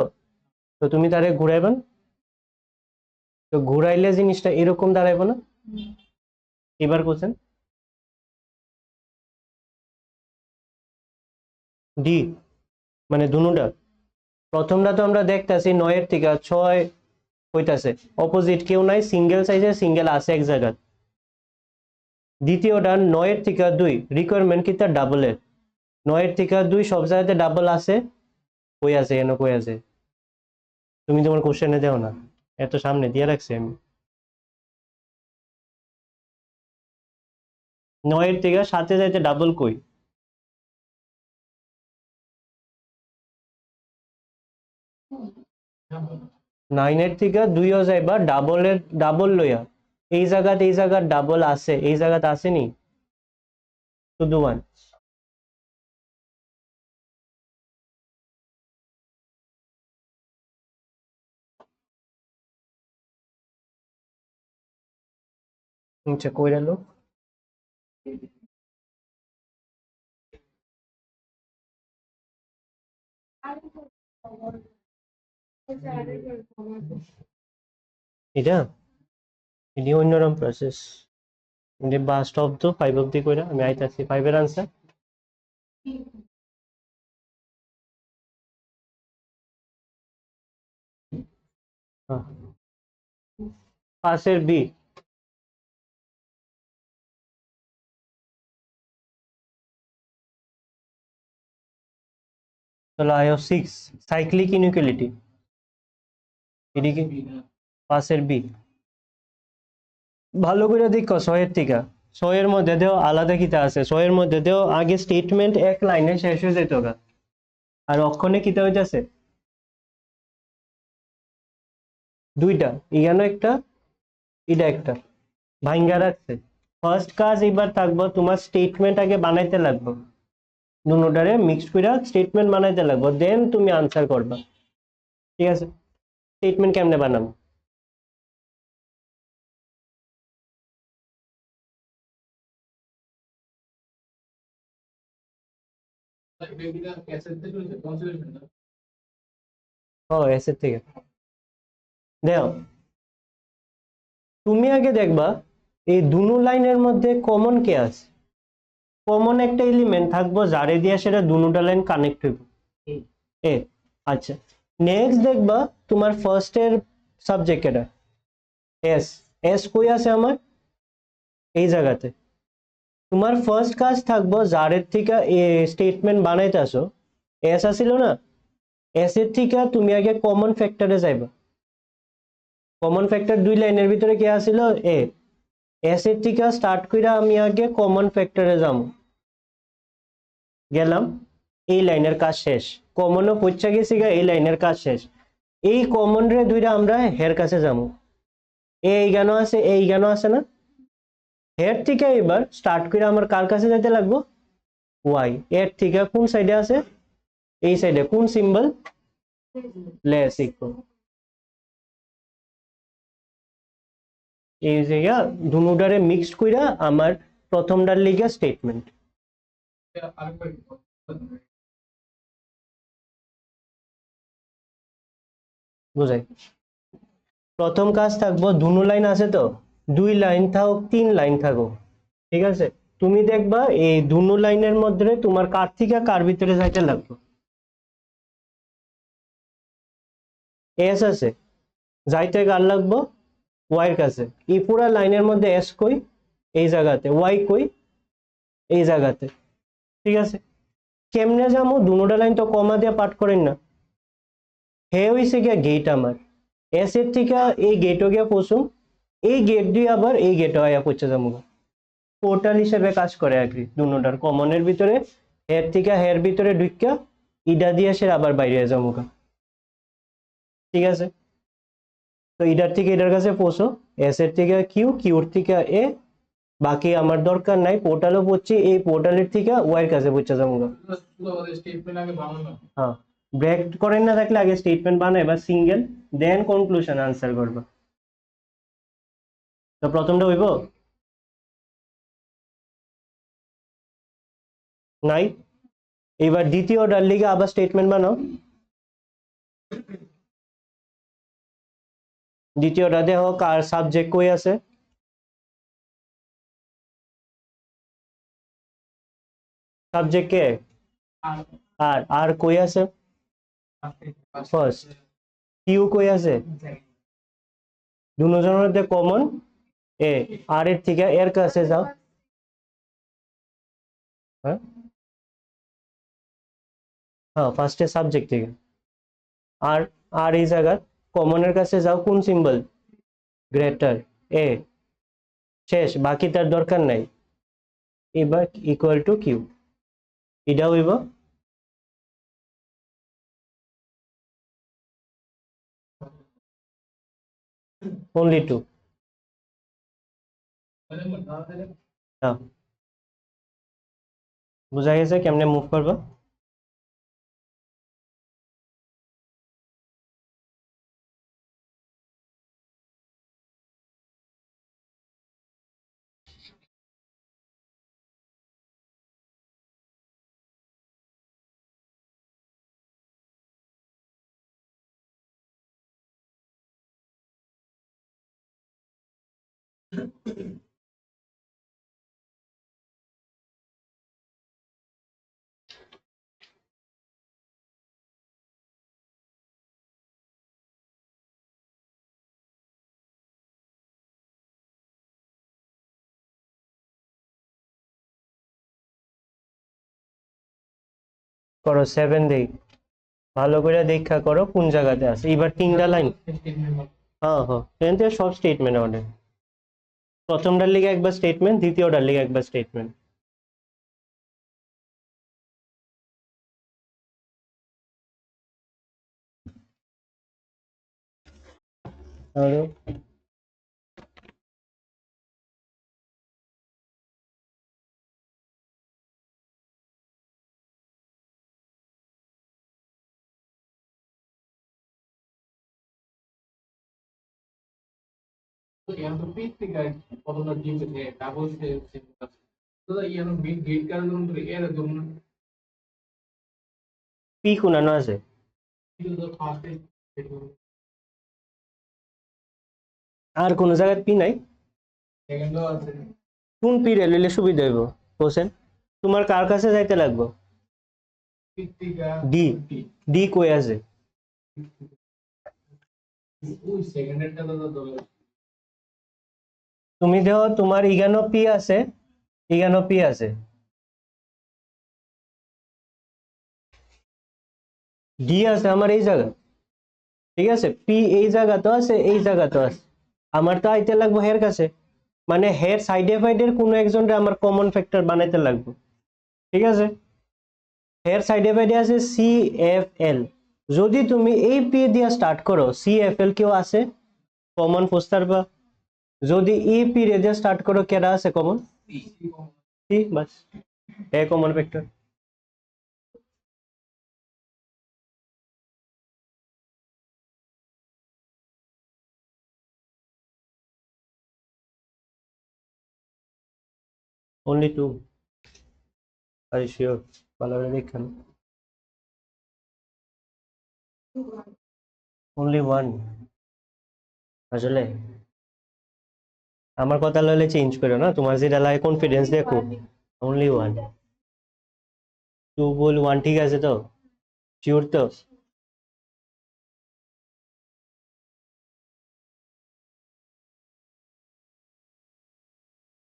তো তুমি তারে ঘুরাইবেন, তো ঘুরাইলে জিনিসটা এরকম দাঁড়াইব না। এবার কোশ্চেন ডি মানে দুটা, প্রথমটা তো আমরা দেখতেছি 9 থেকে 6 হইতাছে, অপোজিট কেউ নাই, সিঙ্গেল সাইজে সিঙ্গেল আছে এক জায়গায়। দ্বিতীয়টা 9 থেকে 2 রিকোয়ারমেন্ট কিতা ডাবলের, 9 থেকে 2 সব জায়গাতে ডাবল আছে, কই আছে এন কই আছে, তুমি তোমার কোশ্চেনে দেও না, এত সামনে দিয়ে রাখছি আমি। 9 থেকে 7 যাইতে ডাবল কই, 9 থেকে 2 যাইবা ডাবলের ডাবল লইয়া, এই জায়গা ডাবল আছে, এই জায়গাতে আসেনি, শুধু ওয়ান। আচ্ছা কইরা লো, এটা এটি অন্যরকম প্রসেস, এটি বাস্ট অফ তো 5 অব্দি কইরা আমি আইতাছি 5 এর আনসার। পাশের বি, তাহলে আয়ো 6 সাইক্লিক ইনইকুয়ালিটি, এদিকে পাশের বি। ভালো করে দেখো 6 এর থেকে, 6 এর মধ্যে দেও আলাদা কিতা আছে, 6 এর মধ্যে দেও আগে স্টেটমেন্ট এক লাইনে শেষ হয়ে যেত গা, আর অক্ষণে কিতা হইতাছে দুইটা, এখানে একটা এটা একটা ভাঙ্গা রাখছে। ফার্স্ট কাজ এবার থাকবো তোমার স্টেটমেন্ট আগে বানাইতে লাগবে, দুটারে মিক্সড করে স্টেটমেন্ট বানাইতে লাগবে, দেন তুমি আনসার করবা, ঠিক আছে। স্টেটমেন্ট কেমনে বানাবো, ও এসের থেকে দেও, তুমি আগে দেখবা এই দুনো লাইনের মধ্যে কমন কে আছে, কমন একটা এলিমেন্ট থাকবো যারে দিয়ে সেটা দুটা লাইন কানেক্ট হইব, এ। আচ্ছা নেক্সট দেখবা তোমার ফার্স্ট এর সাবজেক্ট এটা এস, এস কই আছে আমার এই জায়গাতে, তোমার ফার্স্ট কাজ থাকবো যারের থেকে স্টেটমেন্ট বানাইতে আসো, এস আসিল না, এস এর থেকে তুমি আগে কমন ফ্যাক্টরে যাইবা, কমন ফ্যাক্টর দুই লাইনের ভিতরে কি আছিল এ এস এর থেকে স্টার্ট কইরা আমি আগে কমন ফ্যাক্টরে যাম গেলাম এই লাইনের কাজ শেষ কমনও পৌঁছা গেছি গা এই লাইনের কাজ শেষ এই কমন রে দুইটা আমরা হের কাছে যাবো এই জ্ঞান আছে না হের থেকে এবার স্টার্ট করে আমার কার কাছে যাইতে লাগবো ওয়াই এর থেকে কোন সাইডে আছে এই সাইডে কোন সিম্বল লেস ইকুয়াল এই জায়গা দুনুডারে মিক্সড কইরা আমার প্রথমটার লিগে স্টেটমেন্ট বুঝাই প্রথম কাজ থাকবো দুনো লাইন আছে তো দুই লাইন থাকুক তিন লাইন থাকুক ঠিক আছে তুমি দেখবা এই দুনো লাইনের মধ্যে তোমার কার থেকে কার ভিতরে যাইতে লাগবে এস আছে যাইতে কার লাগবো ওয়াই এর কাছে এই পুরা লাইনের মধ্যে এস কই এই জায়গাতে ওয়াই কই এই জায়গাতে ঠিক আছে কেমনে যাবো দুনোটা লাইন তো কমা দিয়ে পাঠ করেন না হে হইছে গিয়া গেট আমার এস এর থেকে এই গেটও গিয়া পৌঁছুম এই গেট দিয়ে আবার এই গেটও আয়া পৌঁছে যাবো পোর্টাল হিসেবে কাজ করে আর কি দুনোটার কমনের ভিতরে হের থেকে হের ভিতরে ঢুকিয়া ইডা দিয়ে সে আবার বাইরে যাবো ঠিক আছে তো ইডার থেকে এটার কাছে পৌঁছো এস এর থেকে কিউ কিউর থেকে এ বাকি আমার দরকার নাই পোর্টালও পড়ছি এই পোর্টালের থেকে ওয়াই এর কাছে পৌঁছে যাবো হ্যাঁ ব্রেক করেন না থাকলে আগে স্টেটমেন্ট বানাই বা সিঙ্গেল দেন কনক্লুশন আনসার করবা তো প্রথমটা হইব নাই এবার দ্বিতীয়টার লিগে আবার স্টেটমেন্ট বানাও দ্বিতীয়টা দেখো কার সাবজেক্ট কই আছে সাবজেক্ট কে আর আর কই আছে ফার্স্ট কিউ কই আছে দুজনের মধ্যে কমন এ আর এর থেকে এর কাছে যাও হ্যাঁ হ্যাঁ ফার্স্টে সাবজেক্ট থেকে আর আর এই জায়গা কমনের কাছে যাও কোন সিম্বল গ্রেটার এ শেষ বাকি তার দরকার নাই এবার ইকুয়াল টু কিউ এটা হইব only two হ্যাঁ বুঝা গেছে কেমনে মুভ করবো করো 7 দেই ভালো করে দেখা করো কোন জায়গাতে আছে এবার তিনটা লাইন হ্যাঁ হ্যাঁ এখান থেকে সব স্টেটমেন্ট আমাদের প্রথমটার লিগে একবার স্টেটমেন্ট দ্বিতীয়টার লিগে একবার স্টেটমেন্ট আরো পি কোনানো আছে আর কোন জায়গায় পি নাই কোন পি রে লইলে সুবিধা হইব হোসেন তোমার কার কাছে যাইতে লাগবো ডি ডি কই আছে তুমি দেখো তোমার ইগানো পি আছে ইগানো পি আছে ডি আছে আমার এই জায়গা ঠিক আছে, পি এই জায়গা তো আছে, এই জায়গা তো আছে, আমার তো আইতে লাগবো হের কাছে, মানে হের সাইডে ফাইডের কোনো একজনটা আমার কমন ফ্যাক্টর বানাইতে লাগবে। ঠিক আছে, হের সাইডে ফাইডে আছে সি এফ এল, যদি তুমি এই পি দিয়ে স্টার্ট করো, সি এফ এল কেউ আছে কমন প্রস্তার বা, যদি এই পি দিয়ে স্টার্ট করো কেডা আছে কমন, সি, বাস এ common factor. only two, are you sure? ভালো করে দেখেন, only one, আসলে আমার কথা লইলে চেঞ্জ করো না, তোমার যেটা লাগে কনফিডেন্স দেখো, only one, টু বল ওয়ান, ঠিক আছে তো, শিওর তো?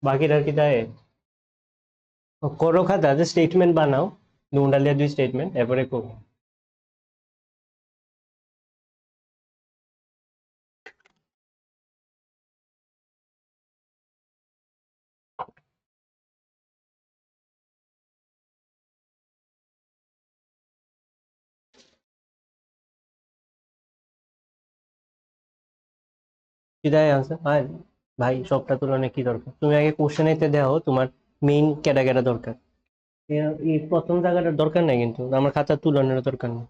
বাকিটা কি তাই করো, খাতা যে স্টেটমেন্ট বানাও, দুটালিয়া দুই স্টেটমেন্ট এরপরে করো। কিদায় আনসার আর ভাই সবটা তুলনায় কি দরকার, তুমি আগে কোশ্চেন এতে দাও তোমার মেইন কেডা কেডা দরকার, এই প্রথম জায়গাটার দরকার নাই, কিন্তু আমার খাতা তুলনার দরকার নেই,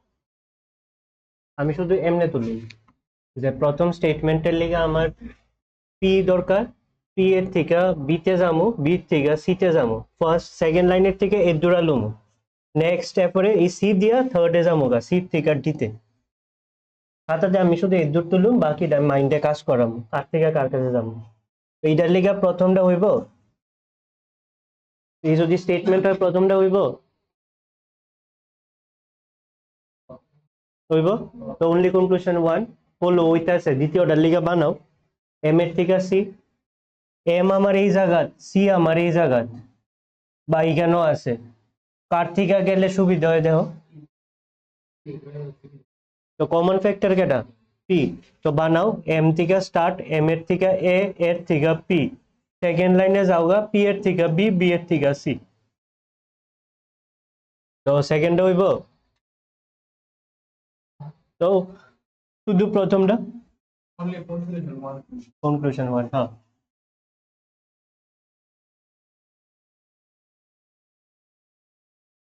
আমি শুধু এমনি তুলি যে প্রথম স্টেটমেন্টের লিগে আমার পি দরকার, পি এর থেকে বি তে যামু, বি থেকে সি তে যামু, ফার্স্ট সেকেন্ড লাইনের থেকে এর দূরা লুমু, নেক্সট এরপরে এই সি দিয়া থার্ডে যামু গা, সি থেকে ডিতে, খাতাতে আমি শুধু এর দূর তুলুম, বাকিটা মাইন্ডে কাজ করাম কার থেকে কার কাছে যাবো, এইটার লিগে প্রথমটা হইব, এই যদি স্টেটমেন্ট হয় প্রথমটা হইব, হইব, তো অনলি কনক্লুশন ওয়ান হলো ওইটা আছে, দ্বিতীয়টার লিগে বানাও, এম এর থেকে সি, এম আমার এই জায়গাত, সি আমার এই জায়গাত, বা এখানেও আছে, কার থেকে গেলে সুবিধা হয় দেখো, তো কমন ফ্যাক্টর কেটা, পি, তো বানাও এম থেকে স্টার্ট, এম এর থেকে এ, এর থেকে পি, সেকেন্ড লাইনে যাওগা, পি এর থেকে বি, বি এর থেকে সি, তো সেকেন্ডে হইব, তো শুধু প্রথমটা কনক্লুশন ওয়ান, হ্যাঁ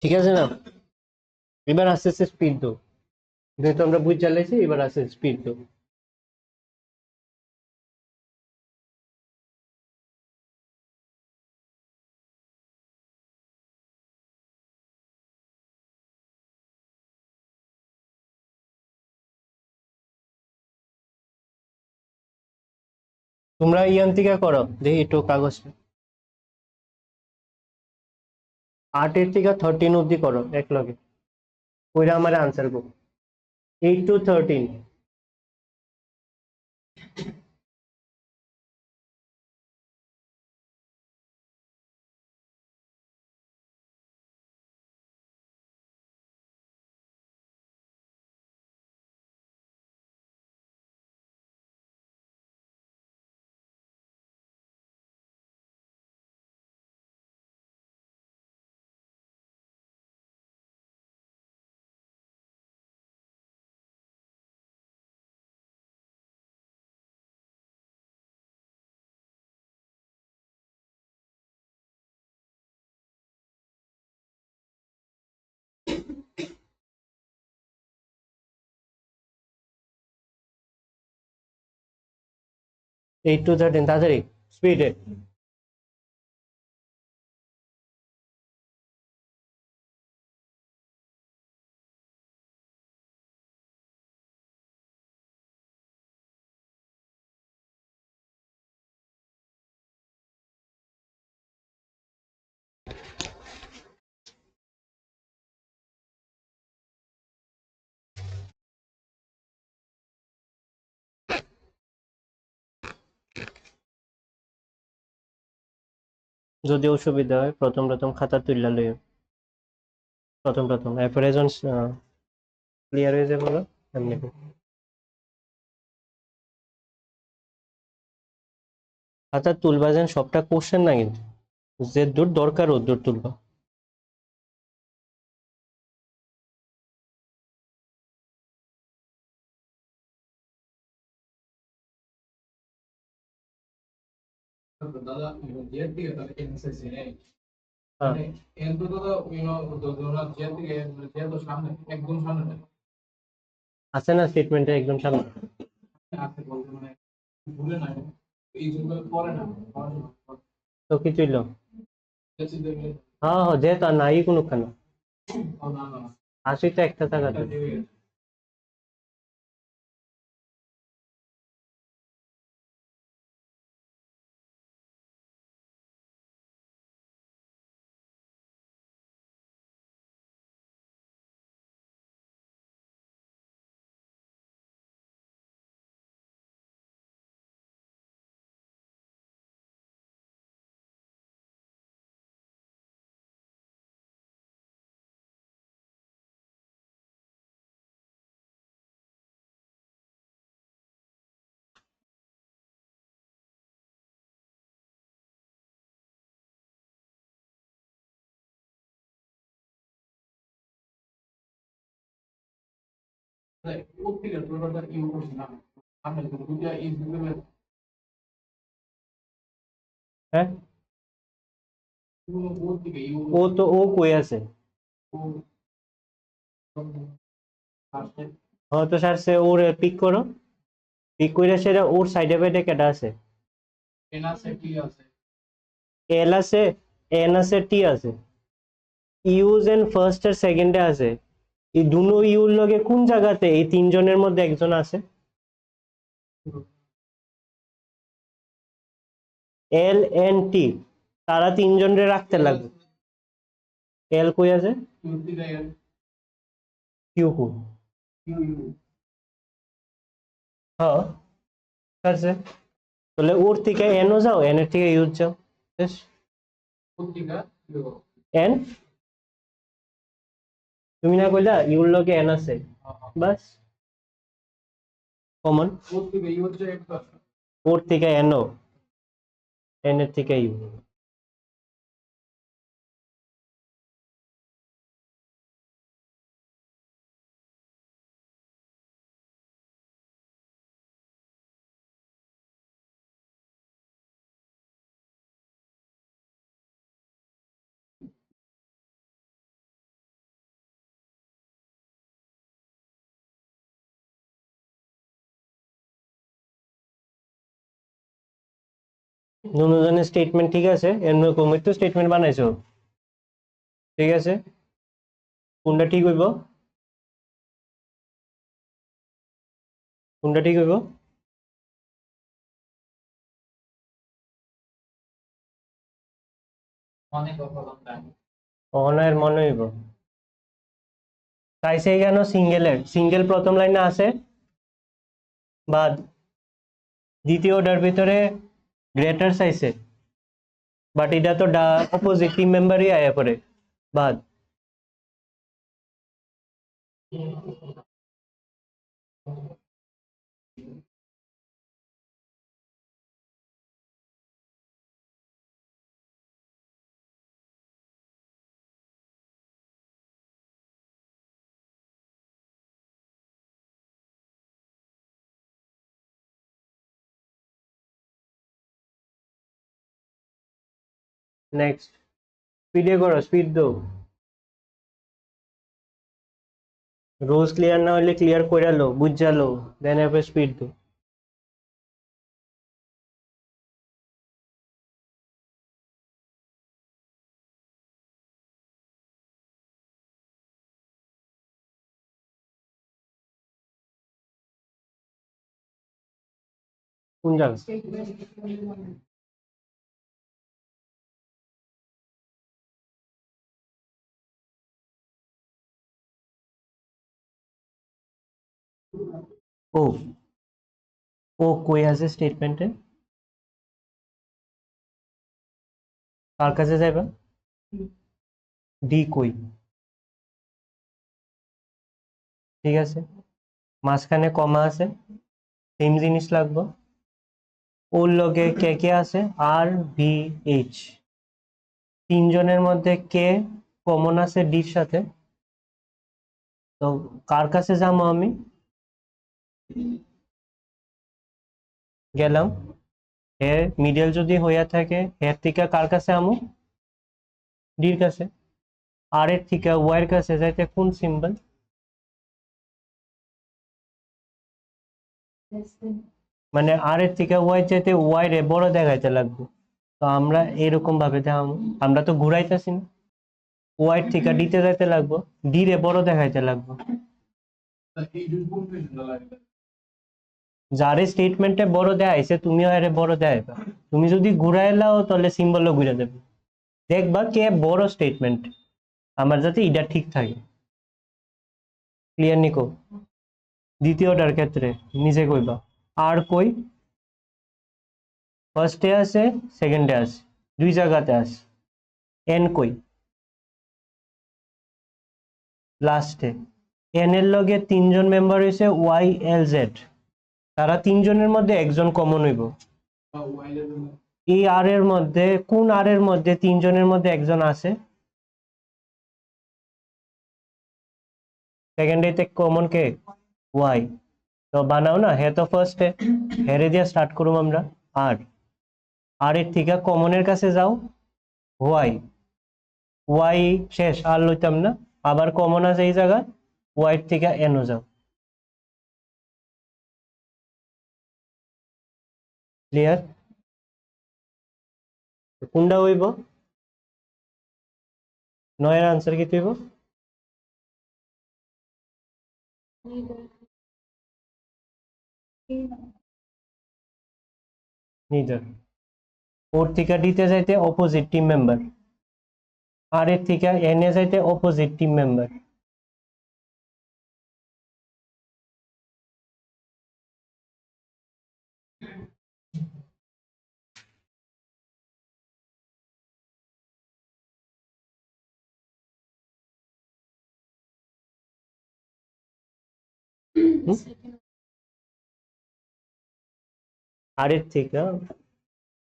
ঠিক আছে না, এবার আস্তে আস্তে স্পিড দো, যেহেতু আমরা বুঝ চালাইছি, এবার আস্তে স্পিড দো। তোমরা ইয়ান থেকে করো দেখি একটু কাগজটা, 8 থেকে 13 অব্দি করো এক লগে, ওইটা আমার আনসার করো, 8 to 13, এইট টু 13 তাড়াতাড়ি স্পিডে, যদি অসুবিধা হয় প্রথম প্রথম খাতা তুললা লইও, প্রথম প্রথম এরপরে যখন ক্লিয়ার হয়ে যাবে এমনি খাতা তুলবা যেন সবটা কোশ্চেন না, কিন্তু যে দূর দরকার ও দূর তুলবা। দাদা জেড দিকে তাহলে এনএসএস নেই হ্যাঁ মানে এন তো দাদা ওরা জেড দিকে জেড তো সামনে একদম সামনে আছে না স্টেটমেন্টে একদম সামনে। আছে বলতে মানে ভুলে না এই জন্য পরে না তো কি তুইল? বেশি দেবে হ্যাঁ হ্যাঁ, যে তা নাই কোনো কেন না না আসি তো একটা টাকাতে। প্রত্যেকের প্রোডাক্ট ইউ করছি না সামনে দুটো এই দুটো হ্যাঁ ওর দিকে ইউ ও তো ও কই আছে? আসছে হ্যাঁ তো স্যার সে ওর পিক করো, পিক করে সেটা ওর সাইডে বাইডে কেটা আছে? এন আছে টি আছে এল আছে, এন আছে, টি আছে, ইউজ এন্ড ফার্স্ট এর সেকেন্ডে আছে। এই দুনো ইউর লগে কোন জায়গাতে এই তিনজনের মধ্যে একজন আছে? এল এন টি, তারা তিনজনরে রাখতে লাগবে। এল কই আছে? ইউ দিকে কিউ কু? ইউ ইউ হ্যাঁ আছে, তাহলে ওর থেকে এনও যাও, এন এর থেকে ইউজ যাও। বেশ, পত্রিকা এন তুমি না কইলা ইউর লগে এন আছে, বাস কমন। পত্রিকা ইউ হচ্ছে একটা ওর থেকে এনও, এন এর থেকে ইউ। দুজনের স্টেটমেন্ট ঠিক আছে, এরকম একটু স্টেটমেন্ট বানাইছো, ঠিক আছে, কোনটা ঠিক হইব? কোনটা ঠিক হইব? অনেক অপরাধ অহনায়ের মনে হইব। চাইছে কেন সিঙ্গেলের, সিঙ্গেল প্রথম লাইনে আছে বা দ্বিতীয়টার ভিতরে গ্রেটার চাইছে, বাট এটা তো অপোজিট টিম মেম্বারই আয়া করে বাদ। নেক্সট, স্পিডে করো, স্পিড দাও। রোজ ক্লিয়ার না হলে ক্লিয়ার করে লো, বুঝালো, দেন এরপর স্পিড দাও। কোন জায়গা? ও, ও কই আছে স্টেটমেন্টে? কার কাছে যাইবা? ডি কই? ঠিক আছে, মাঝখানে কমা আছে, সেম জিনিস লাগবে। ওর লগে কে কে আছে আর ভি এইচ, তিনজনের মধ্যে কে কমন আছে ডির সাথে। তো কার কাছে যাবো আমি, গেলাম এর মিডল যদি হইয়া থাকে এর থেকে কার কাছে আমু, ডির কাছে। আর এর থেকে ওয়াই এর কাছে যাইতে কোন সিম্বল, মানে আর এর থেকে ওয়াই চাইতে ওয়াই রে বড় দেখাইতে লাগবে। তো আমরা এরকম ভাবে দেখাবো, আমরা তো ঘুরাইতেছি না, ওয়াই থেকে ডিতে যাইতে লাগবো, ডি রে বড় দেখাইতে লাগবো। এই দুই কনফিউশন লাগে। যারে স্টেটমেন্টে বড় দেখাইছে তুমিও এর বড় দেখাইবা, তুমি যদি ঘুরাই লাও তাহলে সিম্বলও ঘুরে দেবে, দেখবা কে বড় স্টেটমেন্ট, আমার যাতে এটা ঠিক থাকে। ক্লিয়ার নিকো? দ্বিতীয়টার ক্ষেত্রে নিজে কইবা আর কই, ফার্স্টে আছে সেকেন্ডে আছে, দুই জায়গাতে আছে। এন কই, লাস্টে। এন এর লগে তিনজন মেম্বার হইছে ওয়াই এল জেড, তারা তিনজনের মধ্যে একজন কমন হইব। এই আর এর মধ্যে কোন আর এর মধ্যে তিনজনের মধ্যে একজন আছে, সেকেন্ডেতে কমন কে, ওয়াই। তো বানাও না, হে তো ফার্স্টে, হেরে দিয়ে স্টার্ট করুম আমরা। আর আর এর থেকে কমনের কাছে যাও ওয়াই, ওয়াই শেষ আর লইতাম না, আবার কমন আছে এই জায়গা, ওয়াই থেকে এনও যাও। ক্লিয়ার? কোনটা হইব, নয়ের আনসার কি হইব, নিদার। ওর থেকে ডিতে যাইতে অপোজিট টিম মেম্বার, আর এর থেকে এন এ যাইতে অপোজিট টিম মেম্বার। আর এর থেকে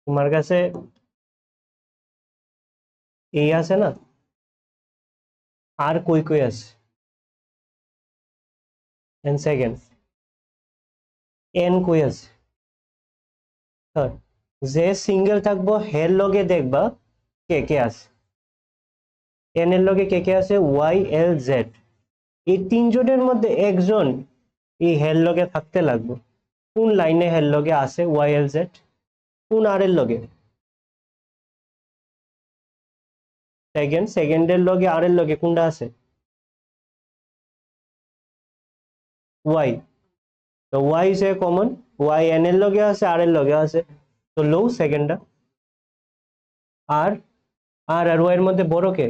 তোমার কাছে এই আছে না, আর কই কই আছে, এন সেকেন্ড, এন কই আছে, third। যে সিঙ্গেল থাকবো হের লগে দেখবা কে কে আছে, এন এর লগে কে কে আছে, ওয়াই এল জেড। এই তিনজনের মধ্যে একজন এই হের লগে থাকতে লাগবে। কোন লাইনে হের লগে আছে ওয়াই এল জেড, কোন আর এর লগে, সেকেন্ড, সেকেন্ডের লগে আর এর লগে কোনটা আছে, ওয়াই। তো ওয়াই সে কমন, ওয়াই এন এর লগে আছে আর এর লগে আছে, তো লো সেকেন্ডটা। আর আর আর ওয়াই এর মধ্যে বড় কে,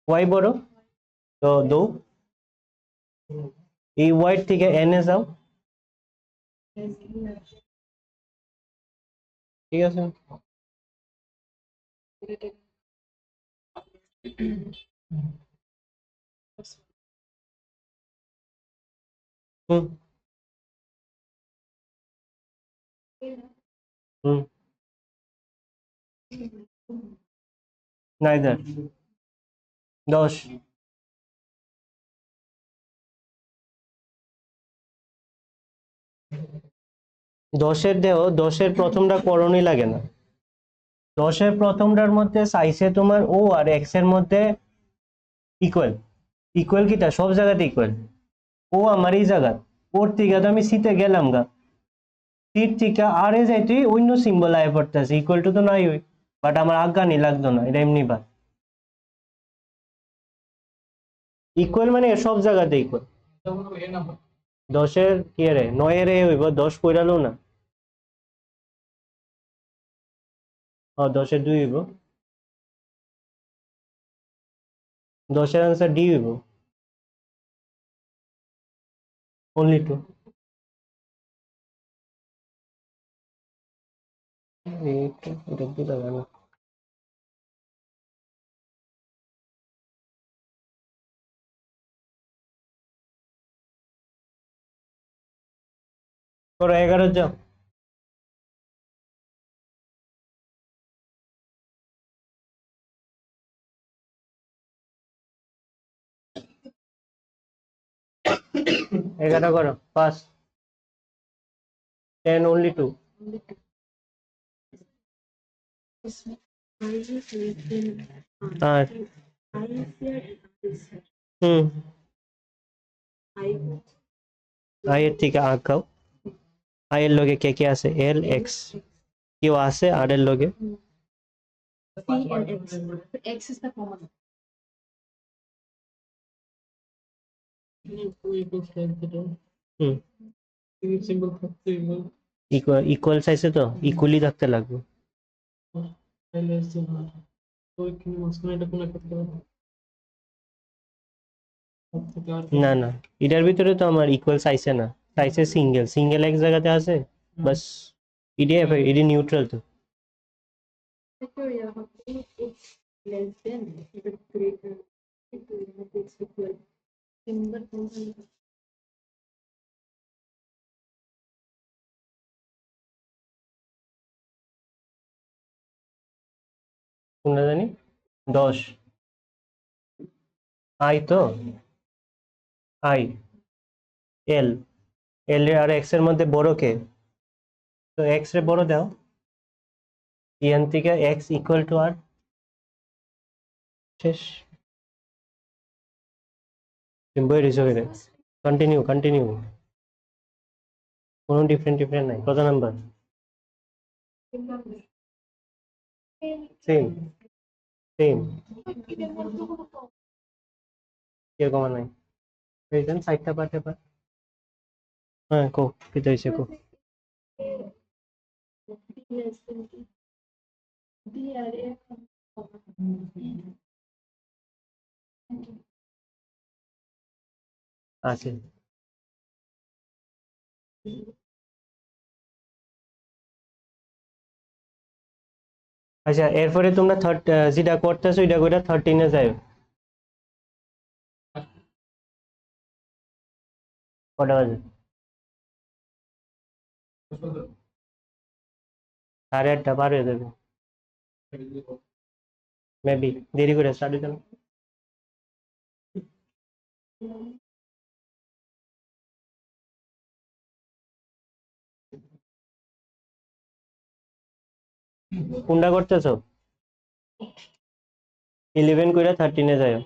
ওয়াই বড়, তো দো। এই ওয়াই থেকে এন এ যাও, ঠিক আছে। হুম হুম, নাইদার 10। দশের দেহ, দশের প্রথমটা করণই লাগে না, দশের প্রথমটার মধ্যে সাইসে তোমার ও আর এক্স এর মধ্যে ইকুয়াল, ইকুয়াল কিটা সব জায়গাতে ইকুয়াল। ও আমার এই জায়গা, ওর থেকে তো আমি সিতে গেলাম গা, সিট থেকে আর এ যাইতে অন্য সিম্বল আয় পড়তেছে, ইকুয়াল টু তো নাই ওই, বাট আমার আজ্ঞানি লাগতো না, এটা এমনি বাদ। ইকুয়াল মানে সব জায়গাতে ইকুয়াল। দশের কি রে, নয়ের এ হইব, 10 কইরালো না, ও 10-এর 2 হইব, 10-এর আনসার ডি হইব, অনলি 2। এটা বুঝা গেল না। করো 11 যাও। 11 করো ফার্স্ট 10 only 2 আর হুম আই এর থেকে আঁকাও আই এর লগে কে কে আছে এল এক্স কেউ আছে আর এর লগে C and X. X is the common. Hmm symbol থাকতে ইকুয়াল সাইজে তো ইকুয়ালি থাকতে লাগবে তো এখানে মাঝখানে এটা কোন একটা না না এটার ভিতরে তো আমার ইকুয়াল সাইজে না সাইজে সিঙ্গেল সিঙ্গেল এক জায়গাতে আছে বাস এটি নিউট্রাল তো Victoria, how can X less than but greater to X equal? Symbol common. কোনটা জানি 10 আই তো I L L R x এর মধ্যে বড় কে তো এক্স রে বড় দাও ইয়ান থেকে এক্স ইকুয়াল টু আর শেষ সিম্পল রিজল্ট কন্টিনিউ কন্টিনিউ কোনো ডিফারেন্ট নাই কত নাম্বার সেম সেম কিরকম নাই রিজন সাইডটা পাঠে পা হ্যাঁ কো কি হইছে কো B less than B. B R A আছে আচ্ছা এরপরে তোমরা থার্ড যেটা করতেছো এটা কইরা 13 এ যাও কটা বাজে 8:30 পার হয়ে যাবে মেবি দেরি করে স্টার্ট হইতো না কোনটা করতেছো 11 কইরা 13 এ যাও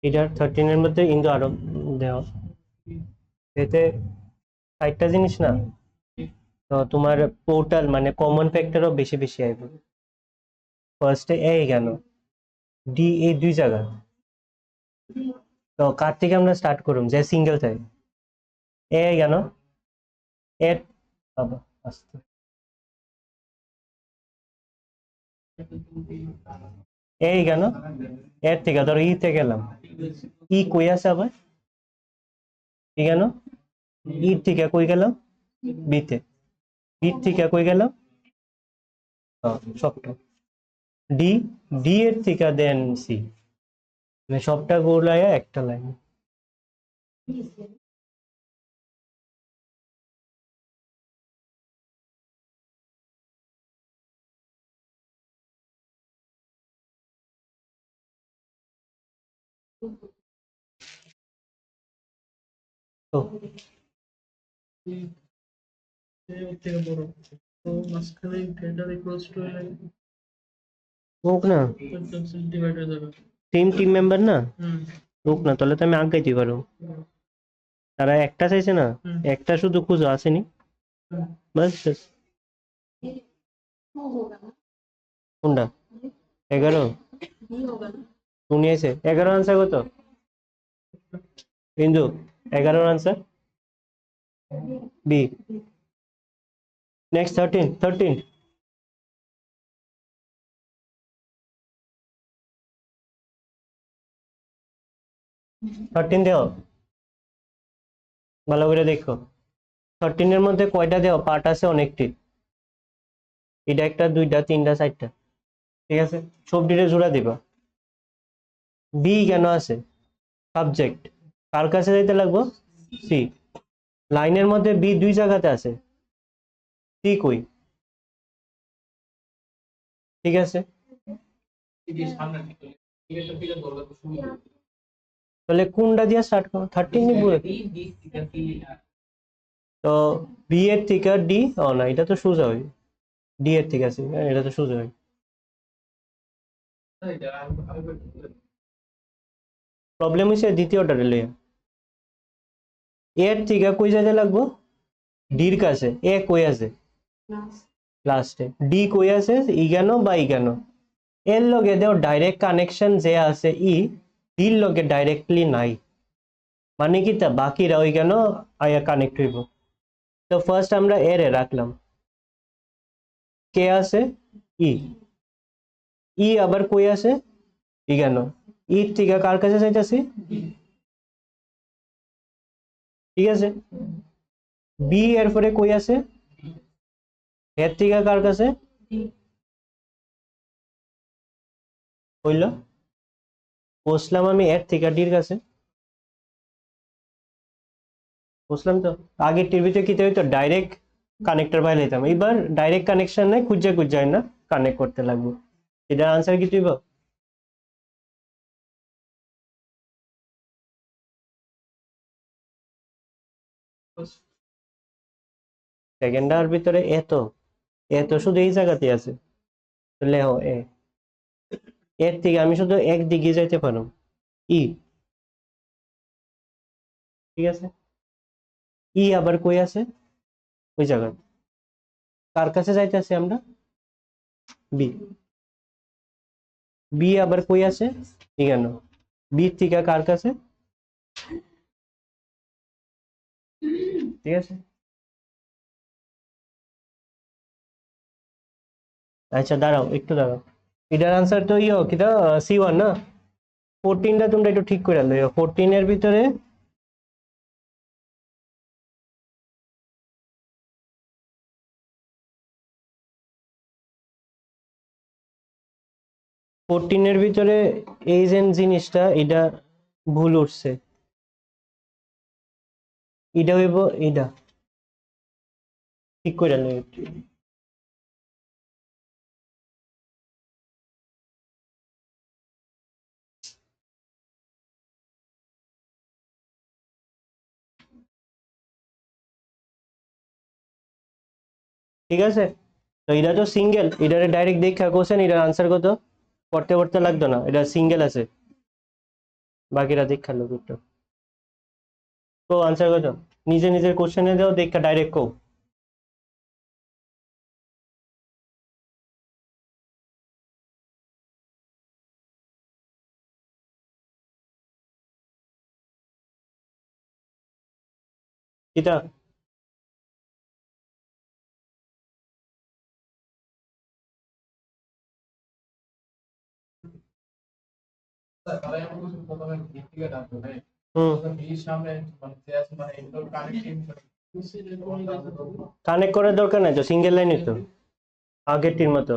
এটার 13 এর মধ্যে ইন্দু আরো দেও এতে 60টা জিনিস না তো তোমার টোটাল মানে কমন ফ্যাক্টরও বেশি বেশি আইব ফার্স্টে এ গেল ডি এই দুই জায়গা তো কার থেকে আমরা স্টার্ট করুম যে সিঙ্গেল থাকে এ গেল এর বাবা আস্তে এই গেল এর থেকে ধরো ই তে গেলাম ই কই আছে আবার ই গেল ই থেকে কই গেলাম বিতে বি থেকে কই গেলাম সবটা ডি ডি এর থেকে দেন সি মানে সবটা গোলায় একটা লাইন তো থেকে বড় তো মাঝখানে গ্রেটার ইকুয়ালস টু হোক না ডিভাইড হয়ে যাবে টিম মেম্বার না হুম হোক না তাহলে তো আমি আগাইতে পারো তারা একটা চাইছে না একটা শুধু খুঁজো আসেনি বাস বাস। वो होगा ना কোনটা 11 B होगा ना উনি আছে 11 আনসার কত বিন্দু 11 আনসার বি নেক্সট 13 দেও ভালো করে দেখো 13 এর মধ্যে কয়টা দেও পার্ট আছে অনেকটি এটা একটা দুইটা তিনটা চারটা ঠিক আছে সবটিরে জোড়া দিবা বি কেন আছে সাবজেক্ট কার কাছে যাইতে লাগবো সি লাইনের মধ্যে বি দুই জায়গাতে আছে সি কই ঠিক আছে, টিভির সামনে টিভিটা ফিরে ধরলে তো সুবিধা তাহলে কোনটা দিয়ে স্টার্ট করো? 13 নিবো। তো বি এর থেকে ডি, ও না এটা তো সোজা হয়, ডি এর থেকে আছে, হ্যাঁ, এটা তো সোজা হয়। প্রবলেম হয়েছে দ্বিতীয়টারে লইয়া, এর থেকে কই যাইতে লাগবো? ডির কাছে। এ কই আছে? লাস্টে। ডি কই আছে? ইগানো বা ইগানো। এর লগে দেও ডাইরেক্ট কানেকশন যে আছে ডির লগে ডাইরেক্টলি নাই, মানে কি তা বাকিরা ওইখানো আয়া কানেক্ট হইব। তো ফার্স্ট আমরা এর রাখলাম, কে আছে? ই আবার কই আছে? ইগানো। ই থেকে কার কাছে যাইতাছি? ঠিক আছে, বি এর পরে কই আছে? এর থেকে কার কাছে? হইল, বসলাম আমি এর থেকে ডির কাছে, বুঝলাম তো। আগে টিভিতে কি হইতো, ডাইরেক্ট কানেক্টর বাইরে যেতাম, এবার ডাইরেক্ট কানেকশন নাই, খুঁজে খুঁজে না কানেক্ট করতে লাগবো। এটার আনসার কি তুইব? সেকেন্ডার ভিতরে এত এত শুধু এই জায়গাতে আছে, তাহলে এর থেকে আমি শুধু একদিকে যাইতে পারো, ই। ঠিক আছে, ই আবার কই আছে? ওই জায়গায়। কার কাছে যাইতেছি আমরা? বি। বি আবার কই আছে? এখানে। বি থেকে কার কাছে? ঠিক আছে, আচ্ছা দাঁড়াও একটু দাঁড়াও, এটার আনসার তো কিটা C1 না? 14টা তোমরা একটু ঠিক করে লইও, 14 এর ভিতরে 14 এর ভিতরে এই যে জিনিসটা এটা ভুল উঠছে, এটা হইব এটা, ঠিক করে লইও। ঠিক আছে, তো এটা তো সিঙ্গেল, এটারে ডাইরেক্ট দেখা কোশ্চেন, এটার আনসার কত পড়তে পড়তে লাগতো না, এটা সিঙ্গেল আছে, বাকিরা দেখা লোক একটু। তো আনসার কত? নিজে নিজের কোশ্চেনে দাও, দেখা ডাইরেক্ট কো। এটা তাহলে আমি বলছি প্রথমে ভিত্তিকে ডাকবো হ্যাঁ হুম, প্রথমে ভির সামনে মানে যে আছে মানে এগুলো কানেক্টিং কানেক্ট করার দরকার নাই তো, সিঙ্গেল লাইনই তো আগেরটির মতো।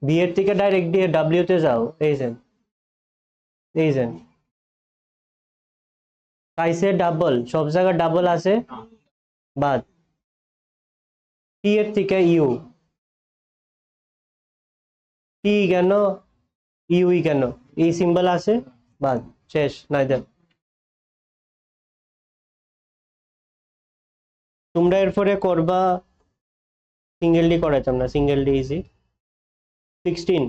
বি এর থেকে ডাইরেক্ট দিয়ে ডাব্লিউ তে যাও, এই যে কাইসে ডাবল, সব জায়গায় ডাবল আছে, বাদ। টি এর থেকে ইউ, টি কেন, ইউই কেন, এই সিম্বল আছে, বাদ, শেষ নাই দেন। তোমরা এরপরে করবা, সিঙ্গেল ডি করাইতাম না, সিঙ্গেল ডি ইজি। 16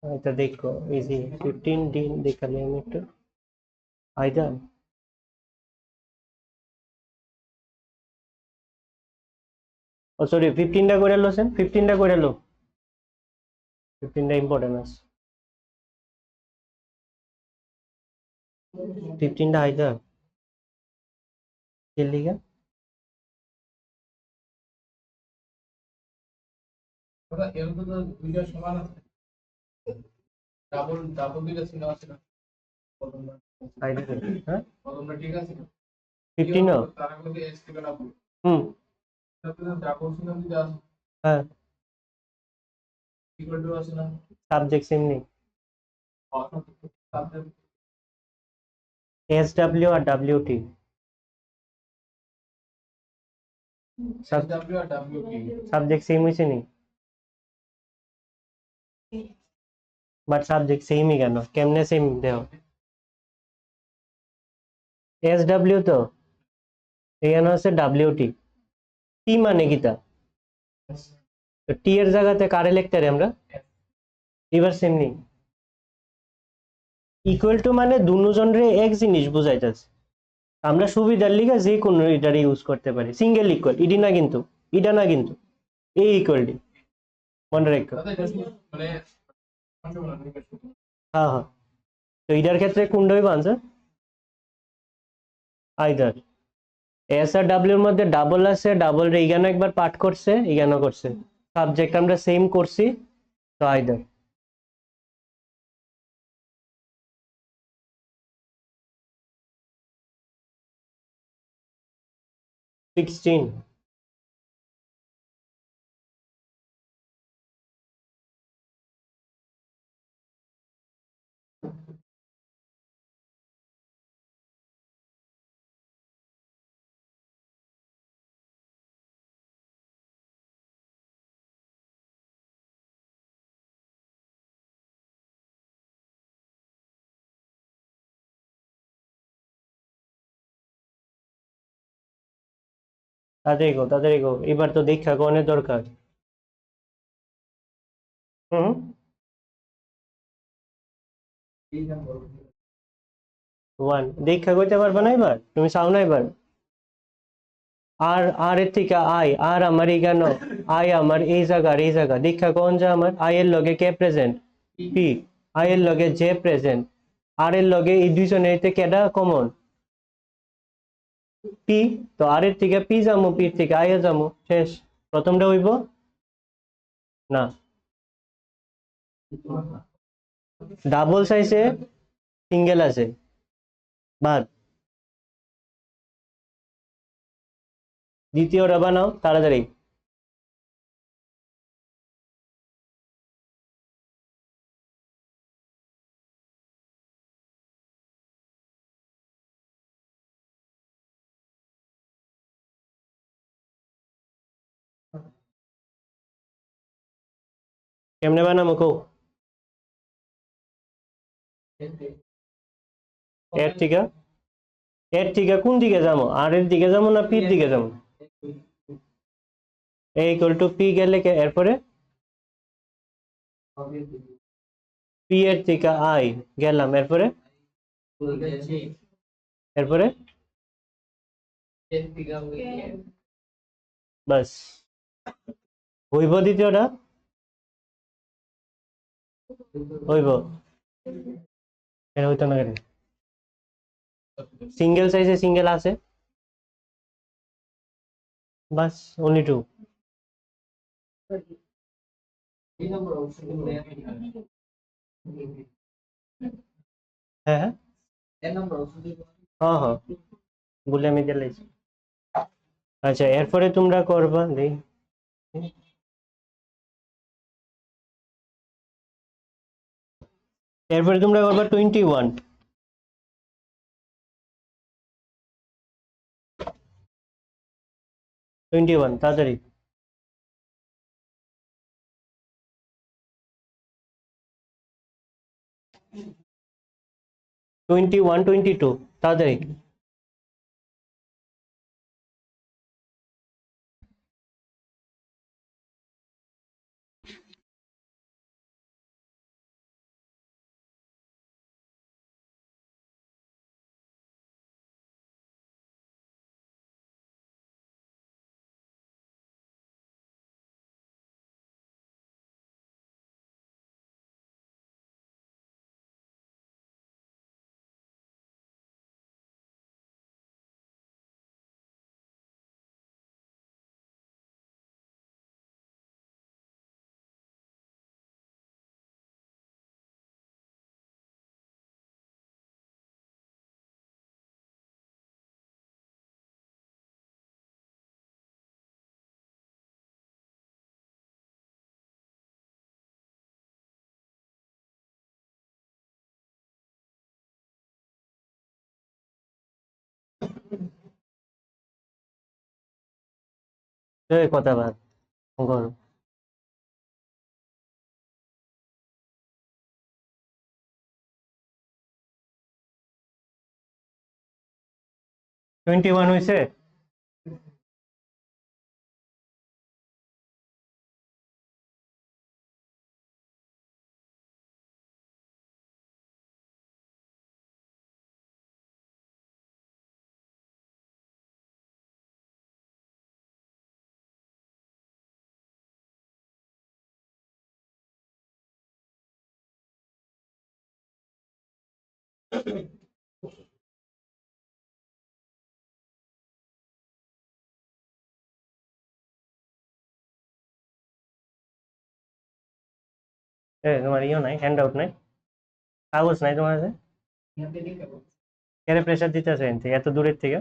এটা দেখো ইজি, 15 ডি দেখালে আমি একটু আইদা। ও সরি, 15টা করে লো সেন, 15টা করে লো, 15টা ইম্পর্টেন্ট আছে, 15টা আইদা এর লিগা। ওটা এরকম তো দুইটা সমান আছে ডাবল ডাবল দুইটা ছিল আছে না প্রথমটা আইদা হ্যাঁ, প্রথমটা ঠিক আছে 15 তার মধ্যে এস থেকে ডাবল হুম, তারপরে ডাবল ছিল দুইটা আছে হ্যাঁ, ইকুয়াল টু আছে না সাবজেক্ট সেম নেই, সাবজেক্ট এস ডাব্লিউ আর ডাব্লিউ টি। SW আর WP সাবজেক্ট সেম হয়েছে নি, বাট সাবজেক্ট সেমই কেন, কেমনে সেম দেও? SW তো এখানে আছে WT, টি মানে কিতা? তো টি এর জায়গাতে কারে লিখতে পারি আমরা? এবার সেম নেই, ইকুয়াল টু মানে দুজনরে এক জিনিস বুঝাইতেছে, আমরা সুবিধার লিগে যে কোনো এটার ইউজ করতে পারি, সিঙ্গেল ইকুয়াল ইডি না কিন্তু, ইডা না কিন্তু, এই ইকুয়াল ডি, মনে রাখো। তাতে এটা শুধু মানে কনসেপ্ট না শুধু হ্যাঁ হ্যাঁ, তো এটার ক্ষেত্রে কোনটা হইব আনসার? আইদার। এস আর ডাব্লিউ এর মধ্যে ডাবল আছে, ডাবল রে ইগানো একবার পাঠ করছে, ইগানো করছে, সাবজেক্ট আমরা সেম করছি, তো আইদার। সিক্সটিন। তাড়াতাড়ি গো, এবার তো দীক্ষা কোনের দরকার। হুম, এই নাম্বার ওয়ান দীক্ষা কইতে পারবে না এবার, তুমি চাও না এবার? আর আর এর থেকে আই, আর আমার এখানে আই, আমার এই জায়গা দীক্ষা কোন যা আমার আই এর লগে কে প্রেজেন্ট? পি। আই এর লগে জে প্রেজেন্ট, আর এর লগে এই দুইজনের থেকে কেডা কমন? পি। তো আর এর থেকে পি যামু, পি থেকে আই এ যামু, শেষ। প্রথমটা হইব না, ডাবল সাইজে সিঙ্গেল আছে, বাদ। দ্বিতীয়টা বানাও তাড়াতাড়ি। কেমনে বানামো কো? এর থেকে কোন দিকে যাবো, আর এর দিকে যাবো না পির দিকে যাবো? এ ইকুয়াল টু পি গেলে এরপরে পি এর থেকে আই গেলাম, এরপরে এরপরে বাস হইব। দ্বিতীয়টা হইব, এটা হইতো না কেন? সিঙ্গেল সাইজে সিঙ্গেল আছে, বাস, অনলি টু। এই নাম্বার অবশ্যই হ্যাঁ হ্যাঁ এই নাম্বার অবশ্যই হ্যাঁ হ্যাঁ, বলে আমি দিলাইছি। আচ্ছা, এরপরে তোমরা করবা দেই, এরপরে তোমরা করবা 21। 21 তাড়াতাড়ি। 21 22 তাড়াতাড়ি। এই কথা বাদ করো। টোয়েন্টি ওয়ান হয়েছে? তোমার ইও নাই, হ্যান্ড আউট নাই, কাগজ নাই তোমার কাছে? কেন প্রেশার দিতেছে এখান থেকে এত দূরের থেকে?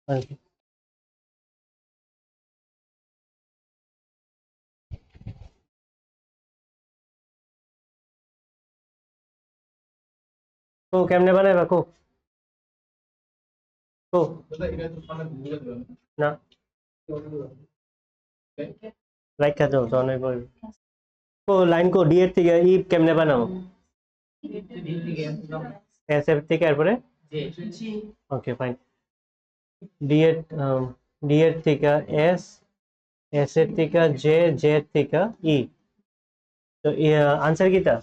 আচ্ছা। তো কেমনে বানাইবা কো? তো না রাইখা দাও জনে বল। ও লাইন কো ডি এর থেকে ই কেমনে বানাও? এস এর থেকে এরপরে ওকে ফাইন। ডি এর ডি এর থেকে এস, এস এর থেকে জে, জে এর থেকে ই। তো আনসার কিটা?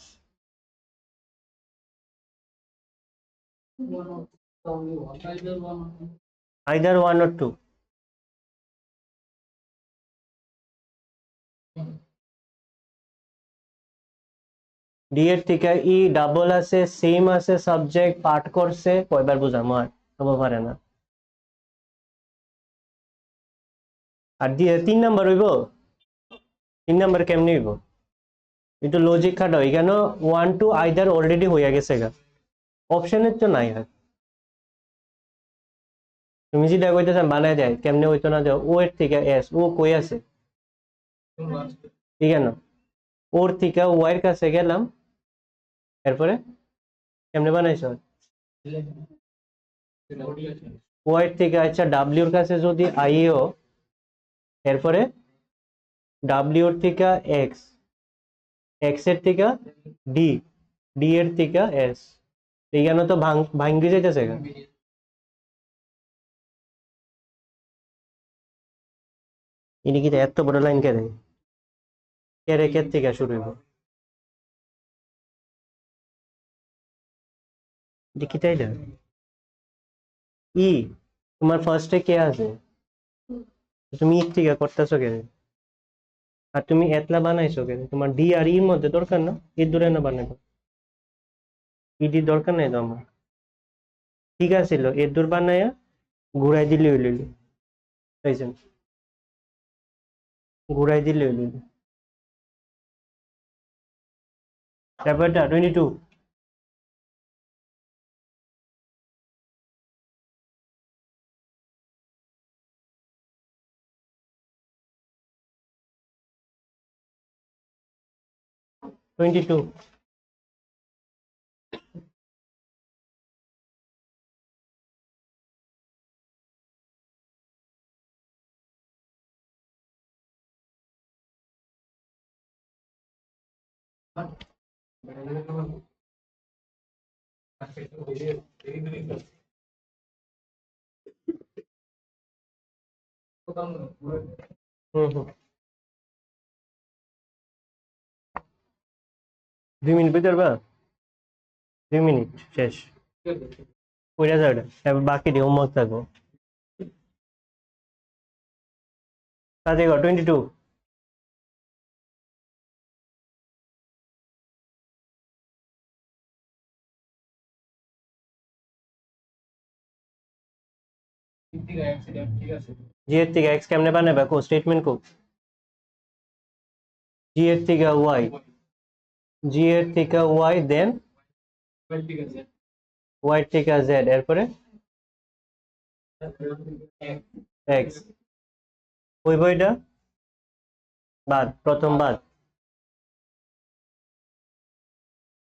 Either one or two. D এর থেকে ই ডাবল আছে, সেম আছে, সাবজেক্ট পাঠ করছে, কয়বার বুঝামো আর হবো পারে না। আর দিয়ে 3 নাম্বার হইব? 3 নাম্বার কেমনে হইব? একটু লজিক খাটাও, এখানে 1 টু আইদার অলরেডি হইয়া গেছে গা, অপশনের তো নাই আর। তুমি যেটা কইতেছ বানায় দেয়, কেমনে হইতো না দেও, ও এর থেকে এস, ও কই আছে? ঠিক আছে, ওর থেকে ওয়াই এর কাছে গেলাম, এরপরে কেমনে বানাইছো? ওয়াই এর থেকে আচ্ছা ডাব্লিউর কাছে যদি আইও, এরপরে ডাব্লিউর থেকে এক্স, এক্স এর থেকে ডি, ডি এর থেকে এস, এইখানে তো ভাঙ্গি যাইতেছে গা। ইনি কি এত বড় লাইন কে দেয়? কে রে কে থেকে শুরু হইব? দেখি তাই না ই, তোমার ফার্স্টে কে আছে? তুমি ই থেকে করতেছো কেন? আর তুমি এতলা বানাইছো কেন? তোমার ডি আর ইর মধ্যে দরকার না, এর দূরে না বানাবো, ইডি দরকার নাই তো আমার। ঠিক আছিল এর দূর বানাইয়া ঘুরাই দিলে হইল, পাইছেন? ঘুরাই দিলে হইল। ব্যাপারটা 22। 22। হুম হুম, 2 মিনিট ভিতর বা 2 মিনিট শেষ, কইরা যাও এটা, এবার বাকি দিয়ে হোমওয়ার্ক থাকবো। কাজে 22। জি এর থেকে এক্স কেমনে বানাবে কো, স্টেটমেন্ট কো। জি এর থেকে ওয়াই, জি এর থেকে ওয়াই, দেন ওয়াই থেকে জেড, এরপরে এক্স। ওই বইটা বাদ, প্রথম বাদ।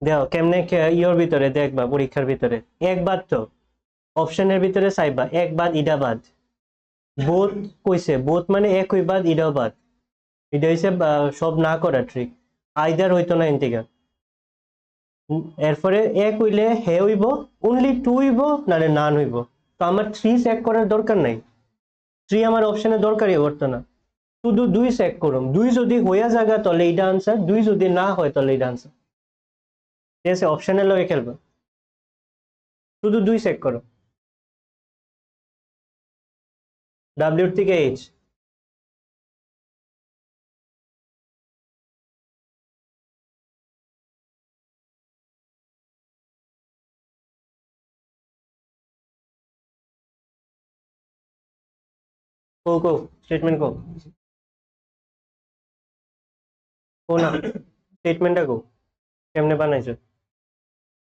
দেখো কেমনে ইয়োর ভিতরে দেখবা পরীক্ষার ভিতরে একবার তো অপশনের ভিতরে চাইবা এক বাদ ইডা বাদ বোথ কইছে বোথ মানে এক হই বাদ ইডাও বাদ এটা হইছে সব না করা ট্রিক আইদার হইতো না ইন্টিগ্রাল এরপরে এক হইলে হে হইব অনলি টু হইব নালে নান হইব তো আমার 3 চেক করার দরকার নাই 3 আমার অপশনে দরকারই পড়তো না শুধু 2 চেক করুম 2 যদি হইয়া জায়গা তাহলে এইটা আনসার 2 যদি না হয় তাহলে এইটা আনসার ঠিক আছে অপশনের লগে খেলবা শুধু 2 চেক করো ডাব্লিউ থেকে এইচ কো স্টেটমেন্ট কো না স্টেটমেন্টটা কো কেমনে বানাইছো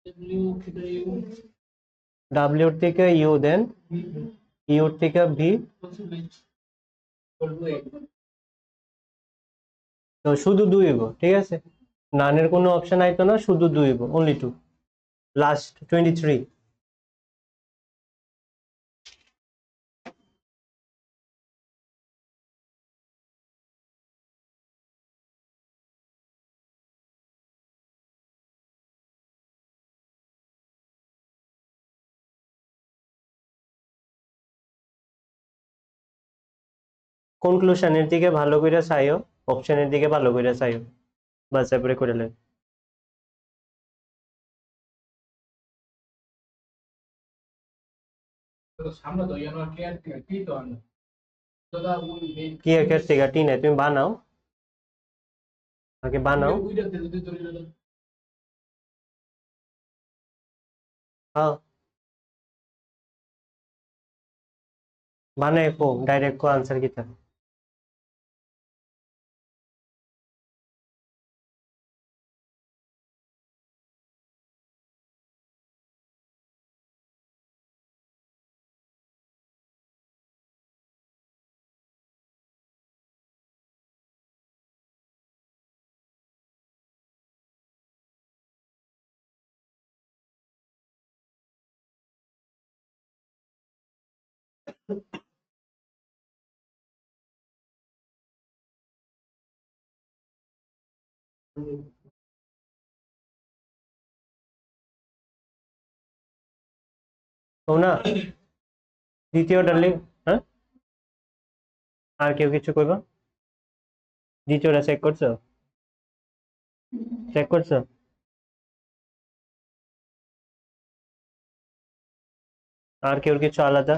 W থেকে U ডাব্লিউ থেকে ইউ দেন ইউ থেকে ভি equal to A তো শুধু 2 হইব ঠিক আছে নানের কোনো অপশন আইতো না শুধু 2 হইব অনলি 2 লাস্ট 23 কনক্লুশনের দিকে ভালো করে চাইও অপশনের দিকে ভালো করে চাইও বাস এরপরে করে লেন তো সামনে তো ইয়ানো কেয়ার কি তো আনো তো দা উই কি একের থেকে টি নাই তুমি বানাও আগে বানাও উইটা যদি ধরে দাও হ্যাঁ বানাই কো ডাইরেক্ট কো आंसर কি था তো না দ্বিতীয়টা হ্যাঁ আর কেউ কিছু কইবা দ্বিতীয়টা চেক করছো আর কেউ কিছু আলাদা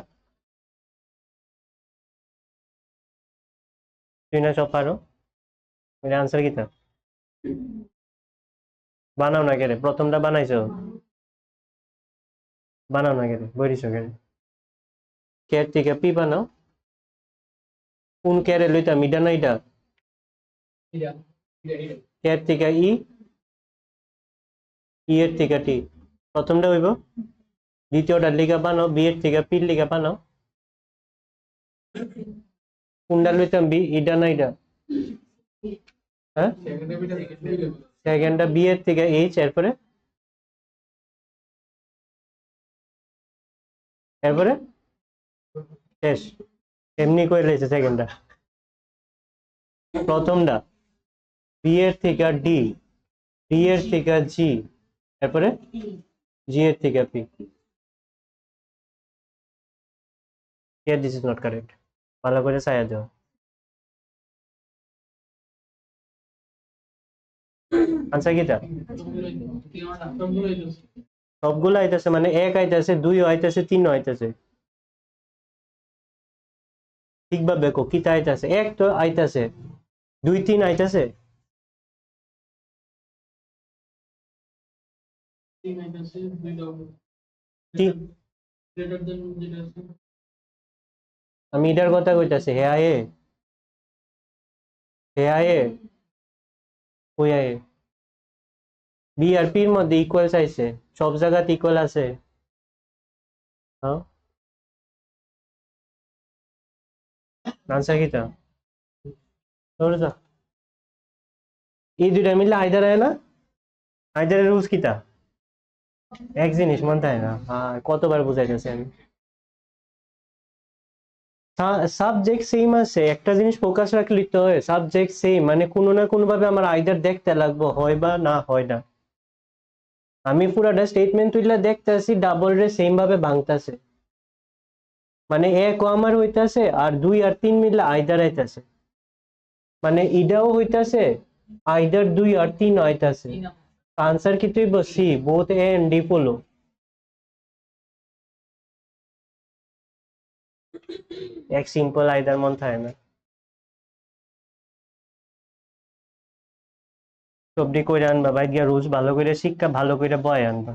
তুই না সব পারো এর आंसर কি था বানাও না কেরে প্রথমটা বানাইছো বানাও না কেরে বইরিছো কেরে কেয়ার থেকে পি বানাও কোন কেয়ারে লইতা মিডা না এটা এটা এটা কেয়ার থেকে ই ই এর থেকে টি প্রথমটা হইব দ্বিতীয়টা লিগা বানাও বি এর থেকে পি লিগা বানাও কোনটা লইতাম বি ইডা না এটা হ্যাঁ সেকেন্ডে বিটা থেকে শুরু করব সেকেন্ডটা বি এর থেকে এইচ এরপরে এরপরে শেষ এমনি করে রয়েছে সেকেন্ডটা প্রথমটা বি এর থেকে ডি ডি এর থেকে জি এরপরে জি এর থেকে P here this is not correct ভালো করে ছায়া দাও আনসার কিটা সবগুলো আইতাছে মানে এক আইতাছে দুই আইতাছে তিন আইতাছে ঠিকভাবে কো কিটা আইতাছে এক তো আইতাছে দুই তিন আইতাছে আমি এটার কথা কইতাছি হে আয়ে কই আয়ে বি আর পির মধ্যে ইকুয়াল চাইছে সব জায়গাতে ইকুয়াল আছে হ্যাঁ আনসার কিটা ধরে যা এই দুইটা মিললে আইদার আয় না আইদারের রুলস কিটা এক জিনিস মানতে হয় না, কতবার বুঝাইতেছি আমি। সাবজেক্ট সেম আছে, একটা জিনিস ফোকাস রাখলে তো হয়, সাবজেক্ট সেম মানে কোনো না কোনো ভাবে আমার আইদার দেখতে লাগবো, হয় বা না হয় না। আমি পুরাটা স্টেটমেন্ট তুইলা দেখতেছি ডাবল রে সেম ভাবে ভাঙতাছে, মানে এক ও আমার হইতাছে আর 2 আর 3 মিললে আইদার আইতাছে, মানে ইডাও হইতাছে আইদার 2 আর 3 আইতাছে। আনসার কি তুই বসি both A and D follow. এক সিম্পল আইদার মন থাকে না। সবডি কইরা আনবা ভাই গিয়া রোজ ভালো করে শিক্ষা ভালো করে বয় আনবা।